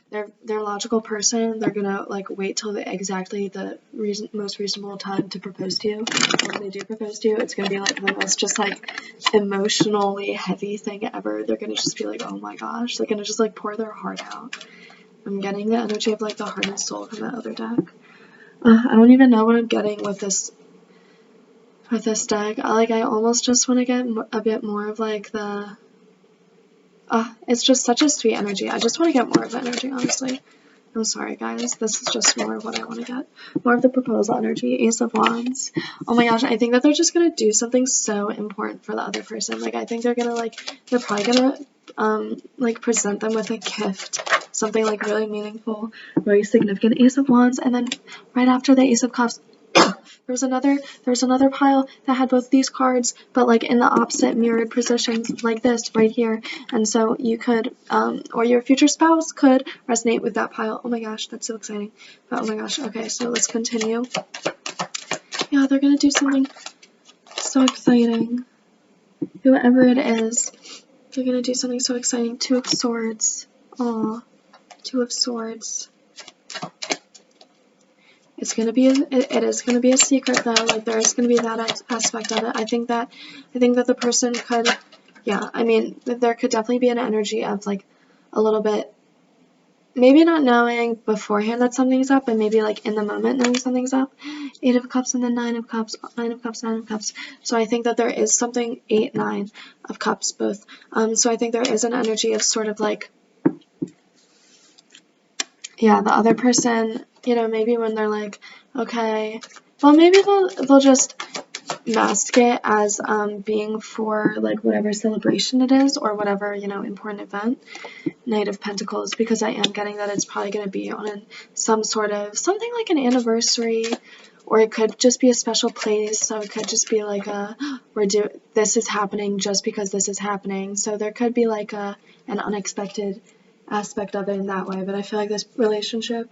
they're a logical person. They're gonna like wait till exactly the most reasonable time to propose to you. And when they do propose to you, it's gonna be like the most just like emotionally heavy thing ever. They're gonna just be like, oh my gosh, they're gonna just like pour their heart out. I'm getting the energy of like the heart and soul from that other deck. I don't even know what I'm getting with this deck. I almost just want to get a bit more of like the it's just such a sweet energy. I just want to get more of the energy, honestly. I'm sorry guys, this is just more of what I want to get. More of the proposal energy. Ace of Wands. Oh my gosh, I think that they're just gonna do something so important for the other person. Like I think they're gonna they're probably gonna like present them with a gift. Something like really meaningful, very significant. Ace of Wands, and then right after the Ace of Cups, there was another pile that had both these cards, but like in the opposite mirrored positions, like this right here. And so you could, or your future spouse could resonate with that pile. Oh my gosh, that's so exciting. But oh my gosh, okay, so let's continue. Yeah, they're gonna do something so exciting. Whoever it is, they're gonna do something so exciting. Two of Swords. Aw, Two of Swords. It's gonna be it is gonna be a secret though. Like there is gonna be that aspect of it. I think that the person could, yeah. I mean, there could definitely be an energy of like a little bit, maybe not knowing beforehand that something's up, and maybe like in the moment knowing something's up. 8 of Cups and then 9 of Cups, 9 of Cups, 9 of Cups. So I think that there is something 8, 9 of Cups both. So I think there is an energy of sort of like, yeah, the other person, you know, maybe when they're like, okay, well, maybe they'll just mask it as being for like whatever celebration it is or whatever, you know, important event. Knight of Pentacles, because I am getting that it's probably going to be on some sort of something like an anniversary, or it could just be a special place. So it could just be like this is happening just because this is happening. So there could be like an unexpected aspect of it in that way. But I feel like this relationship,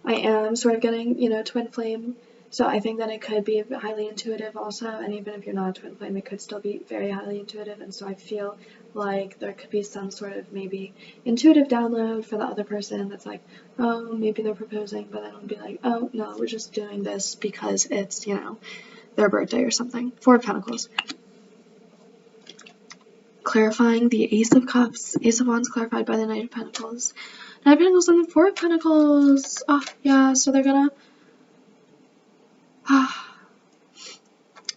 I am sort of getting, you know, twin flame. So I think that it could be highly intuitive also, and even if you're not a twin flame, it could still be very highly intuitive. And so I feel like there could be some sort of maybe intuitive download for the other person that's like, oh, maybe they're proposing, but then it'll be like, oh, no, we're just doing this because it's, you know, their birthday or something. 4 of Pentacles. Clarifying the Ace of Cups. Ace of Wands clarified by the Knight of Pentacles. Knight of Pentacles and the 4 of Pentacles. Oh, yeah, so they're gonna...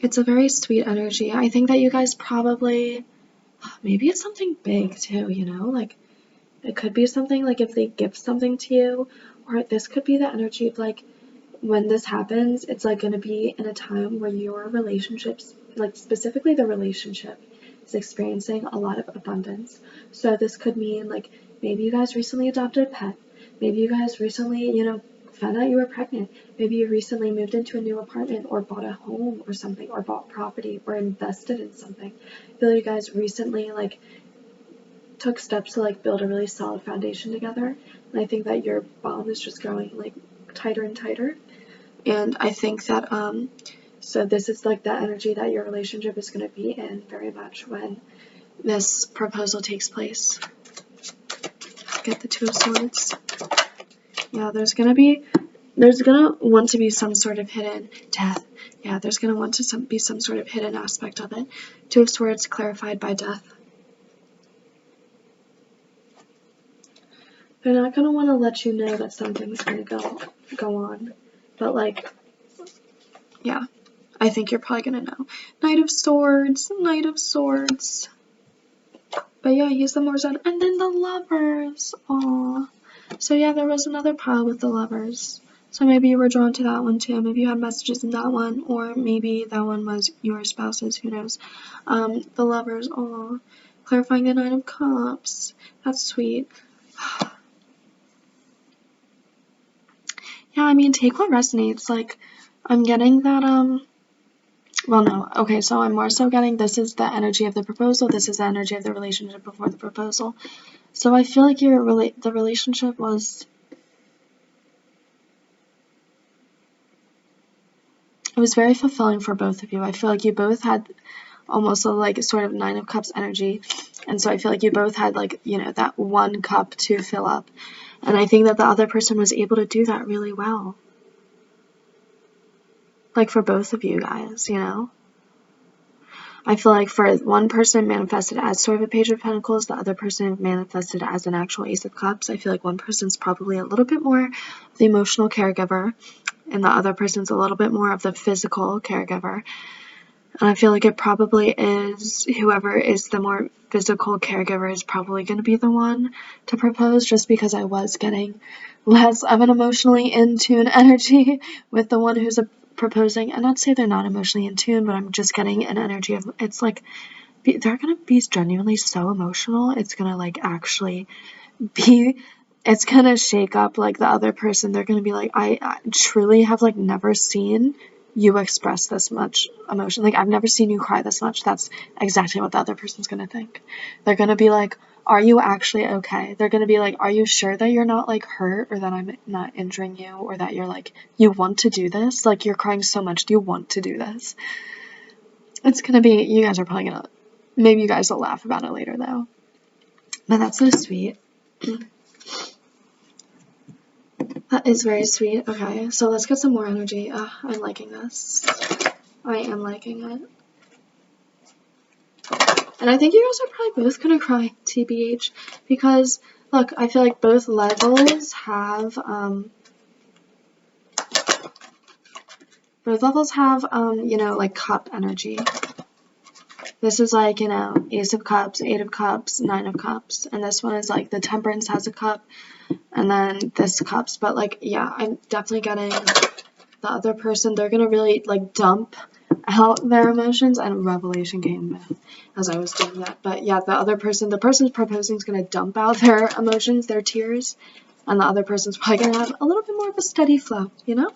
It's a very sweet energy. I think that you guys probably... Maybe it's something big, too, you know? Like, it could be something, like, if they gift something to you, or this could be the energy of, like, when this happens, it's, like, gonna be in a time where your relationships, like, specifically the relationship, is experiencing a lot of abundance. So this could mean, like, maybe you guys recently adopted a pet. Maybe you guys recently, you know, found out you were pregnant. Maybe you recently moved into a new apartment or bought a home or something, or bought property or invested in something. I feel you guys recently, like, took steps to, like, build a really solid foundation together. And I think that your bond is just growing, like, tighter and tighter. And I think that, so this is, like, the energy that your relationship is going to be in very much when this proposal takes place. Get the 2 of Swords. Yeah, there's gonna want to be some sort of hidden death, Yeah, there's going to want to be some sort of hidden aspect of it. Two of Swords clarified by death. They're not going to want to let you know that something's going to go on. But, like, yeah, I think you're probably going to know. Knight of Swords, Knight of Swords. But yeah, he's the more zone. And then the Lovers. Aww. So yeah, there was another pile with the Lovers. So maybe you were drawn to that one too. Maybe you had messages in that one. Or maybe that one was your spouse's. Who knows? The Lovers. Aww. Clarifying the Nine of Cups. That's sweet. Yeah, I mean, take what resonates. Like, I'm getting that, well, no. Okay, so I'm more so getting this is the energy of the proposal. This is the energy of the relationship before the proposal. So I feel like the relationship was, it was very fulfilling for both of you. I feel like you both had almost a, like, sort of Nine of Cups energy. And so I feel like you both had, like, you know, that one cup to fill up. And I think that the other person was able to do that really well. Like, for both of you guys, you know? I feel like for one person manifested as sort of a Page of Pentacles, the other person manifested as an actual Ace of Cups. I feel like one person's probably a little bit more the emotional caregiver, and the other person's a little bit more of the physical caregiver. And I feel like it probably is whoever is the more physical caregiver is probably going to be the one to propose, just because I was getting less of an emotionally in tune energy with the one who's proposing. And not to say they're not emotionally in tune, but I'm just getting an energy of, it's like, they're going to be genuinely so emotional. It's going to, like, actually be, it's going to shake up, like, the other person. They're going to be like, I truly have, like, never seen you express this much emotion. Like, I've never seen you cry this much. That's exactly what the other person's going to think. They're going to be like, are you actually okay? They're going to be like, are you sure that you're not, like, hurt, or that I'm not injuring you, or that you're, like, you want to do this? Like, you're crying so much. Do you want to do this? It's going to be, you guys are probably going to, maybe you guys will laugh about it later, though. But that's so sweet. That is very sweet. Okay, so let's get some more energy. I'm liking this. I am liking it. And I think you guys are probably both gonna cry, TBH, because, look, I feel like both levels have, you know, like, cup energy. This is like, you know, Ace of Cups, Eight of Cups, Nine of Cups, and this one is like the Temperance has a cup, and then this cups. But, like, yeah, I'm definitely getting the other person, they're gonna really, like, dump out their emotions, and revelation came as I was doing that. But yeah, the person's proposing is gonna dump out their emotions, their tears, and the other person's probably gonna have a little bit more of a steady flow, you know?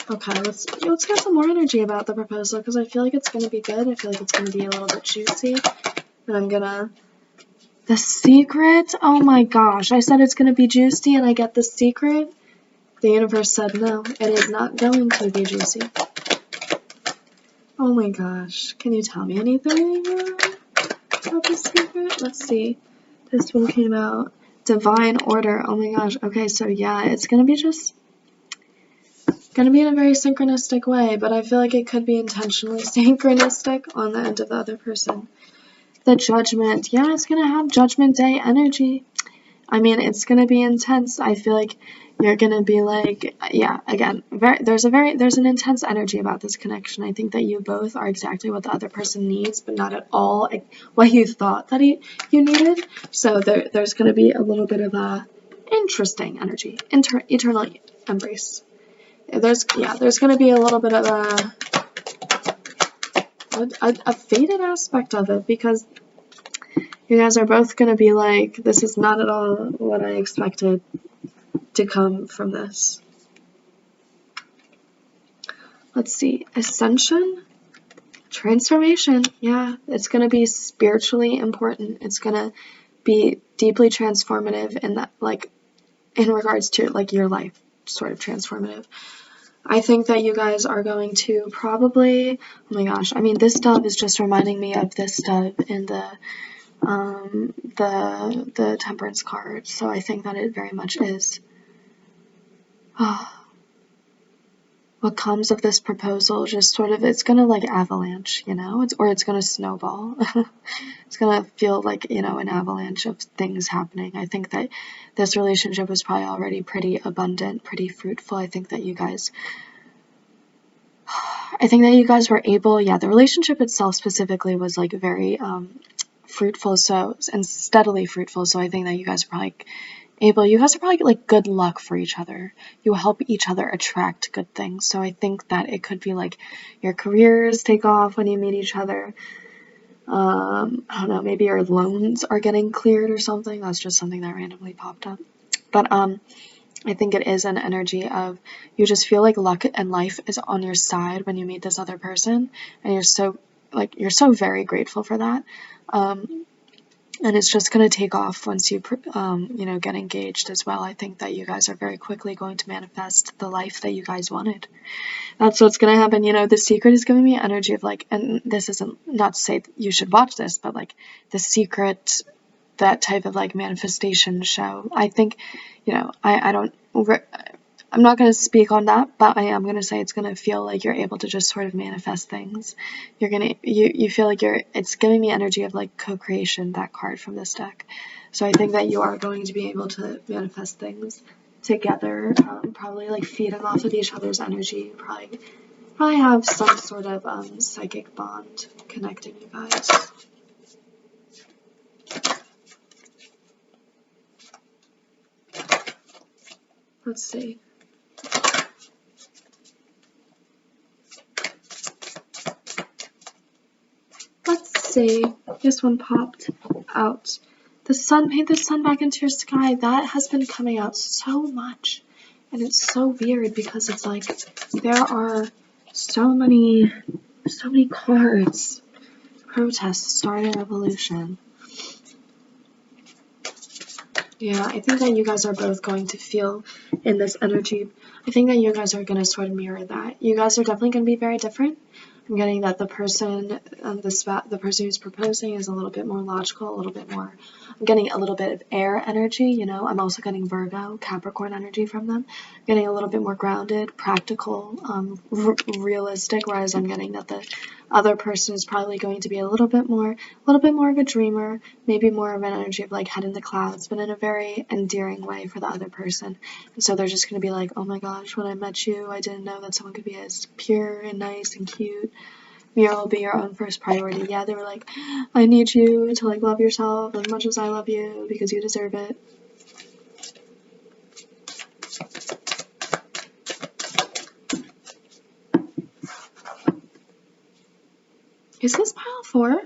Okay, let's get some more energy about the proposal, because I feel like it's gonna be good. I feel like it's gonna be a little bit juicy. And I'm gonna, the secret? Oh my gosh, I said it's gonna be juicy and I get the secret? The universe said no, it is not going to be juicy. Oh my gosh, can you tell me anything about the secret? Let's see. This one came out. Divine Order. Oh my gosh. Okay, so yeah, it's gonna be just, gonna be in a very synchronistic way, but I feel like it could be intentionally synchronistic on the end of the other person. The Judgment. Yeah, it's gonna have Judgment Day energy. I mean, it's gonna be intense. I feel like you're gonna be like, yeah, again, there's an intense energy about this connection. I think that you both are exactly what the other person needs, but not at all what you thought that you needed. So there's gonna be a little bit of a interesting energy, eternal embrace. There's gonna be a little bit of a faded aspect of it, because you guys are both gonna be like, this is not at all what I expected to come from this. Let's see, Ascension, Transformation. Yeah, it's gonna be spiritually important. It's gonna be deeply transformative in that, like, in regards to, like, your life, sort of transformative. I think that you guys are going to probably, oh my gosh, I mean, this dove is just reminding me of this dove in the Temperance card, so I think that it very much is. Oh. what comes of this proposal just sort of, it's gonna like avalanche, you know, it's gonna snowball. It's gonna feel like, you know, an avalanche of things happening. I think that this relationship was probably already pretty abundant, pretty fruitful. I think that you guys were able, yeah, the relationship itself specifically was like very fruitful, so, and steadily fruitful. So I think that you guys are probably like good luck for each other. You help each other attract good things. So I think that it could be like your careers take off when you meet each other. I don't know, maybe your loans are getting cleared or something. That's just something that randomly popped up. But I think it is an energy of, you just feel like luck and life is on your side when you meet this other person, and you're so very grateful for that. And it's just going to take off once you, you know, get engaged as well. I think that you guys are very quickly going to manifest the life that you guys wanted. That's what's going to happen. You know, The Secret is giving me energy of like, and this isn't, not to say you should watch this, but like The Secret, that type of like manifestation show. I think, you know, I'm not going to speak on that, but I am going to say it's going to feel like you're able to just sort of manifest things. You feel like it's giving me energy of like co-creation, that card from this deck. So I think that you are going to be able to manifest things together, probably like feeding off of each other's energy. Probably have some sort of psychic bond connecting you guys. Let's see. This one popped out. The sun, paint the sun back into your sky. That has been coming out so much. And it's so weird because it's like there are so many cards. Protest, start a revolution. Yeah, I think that you guys are both going to feel in this energy. I think that you guys are going to sort of mirror that. You guys are definitely going to be very different. I'm getting that the person who's proposing is a little bit more logical, a little bit more, I'm getting a little bit of air energy, you know. I'm also getting Virgo, Capricorn energy from them. I'm getting a little bit more grounded, practical, realistic, whereas I'm getting that the other person is probably going to be a little bit more of a dreamer, maybe more of an energy of like head in the clouds, but in a very endearing way for the other person. And so they're just going to be like, oh my gosh, when I met you, I didn't know that someone could be as pure and nice and cute. Mira will be your own first priority. Yeah, they were like, I need you to like love yourself as much as I love you because you deserve it. Is this pile 4?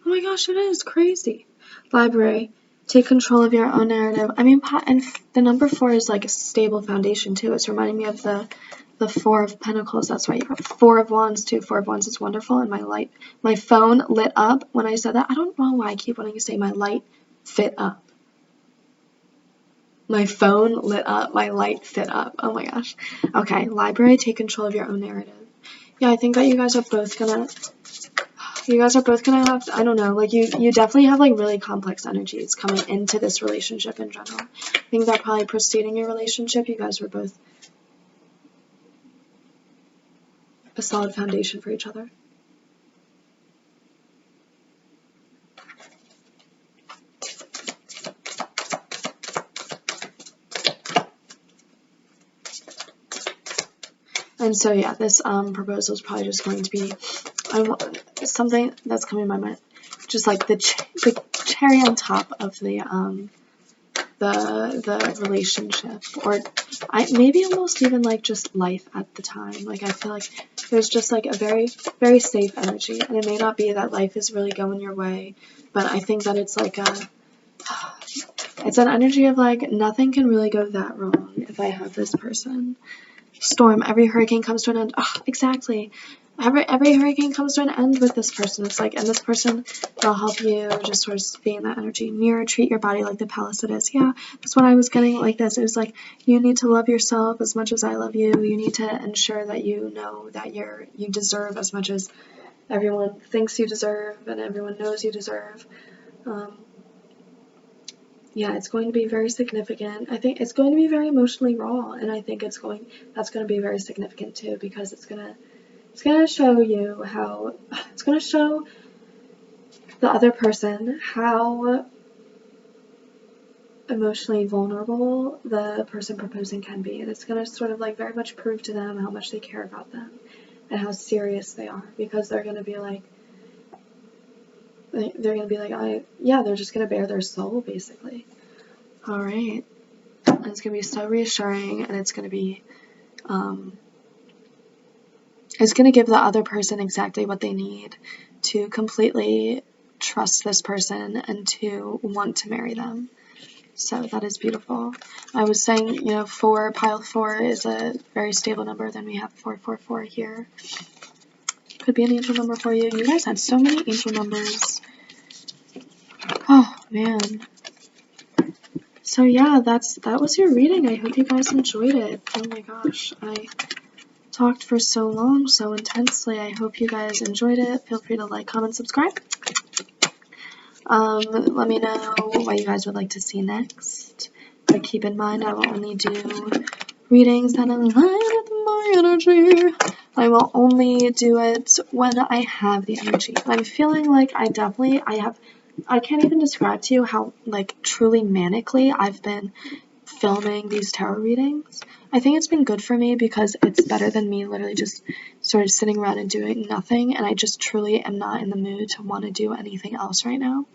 Oh my gosh, it is crazy. Library. Take control of your own narrative. I mean, and the number 4 is like a stable foundation too. It's reminding me of the 4 of Pentacles. That's why you got 4 of Wands too. 4 of Wands is wonderful. And my phone lit up when I said that. I don't know why I keep wanting to say my light fit up. My phone lit up. My light fit up. Oh my gosh. Okay. Library. Take control of your own narrative. Yeah, I think that you guys are both gonna have, I don't know, like you definitely have like really complex energies coming into this relationship in general. I think that probably preceding your relationship, you guys were both a solid foundation for each other. And so yeah, this proposal is probably just going to be something that's coming to my mind, just like the cherry on top of the relationship, or maybe almost even like just life at the time. Like I feel like there's just like a very, very safe energy, and it may not be that life is really going your way, but I think that it's like it's an energy of like nothing can really go that wrong if I have this person. Storm, every hurricane comes to an end. Oh, exactly. Every hurricane comes to an end with this person. It's like, and this person will help you just sort of be in that energy. Mirror, treat your body like the palace it is. Yeah, that's what I was getting like this. It was like, you need to love yourself as much as I love you. You need to ensure that you know that you deserve as much as everyone thinks you deserve and everyone knows you deserve. yeah, it's going to be very significant. I think it's going to be very emotionally raw, and I think that's going to be very significant too, because it's gonna show you how it's gonna show the other person how emotionally vulnerable the person proposing can be, and it's gonna sort of like very much prove to them how much they care about them and how serious they are, because they're gonna be like they're just gonna bare their soul basically. All right. And it's going to be so reassuring, and it's going to be, it's going to give the other person exactly what they need to completely trust this person and to want to marry them. So that is beautiful. I was saying, pile 4 is a very stable number. Then we have 444 here. Could be an angel number for you. You guys had so many angel numbers. Oh, man. So yeah, that was your reading. I hope you guys enjoyed it. Oh my gosh, I talked for so long, so intensely. I hope you guys enjoyed it. Feel free to like, comment, subscribe. Let me know what you guys would like to see next. But keep in mind, I will only do readings that align with my energy. I will only do it when I have the energy. I'm feeling like I can't even describe to you how, like, truly manically I've been filming these tarot readings. I think it's been good for me because it's better than me literally just sort of sitting around and doing nothing, and I just truly am not in the mood to want to do anything else right now.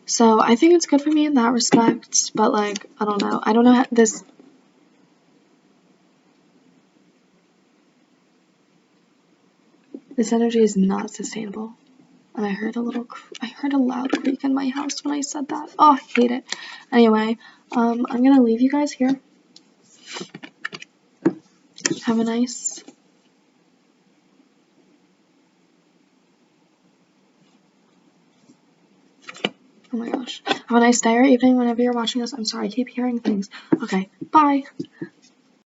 So I think it's good for me in that respect, but like, I don't know how this energy is not sustainable. And I heard a loud creak in my house when I said that. Oh, I hate it. Anyway, I'm gonna leave you guys here. Have a nice oh my gosh. Have a nice day or evening whenever you're watching this. I'm sorry, I keep hearing things. Okay, bye.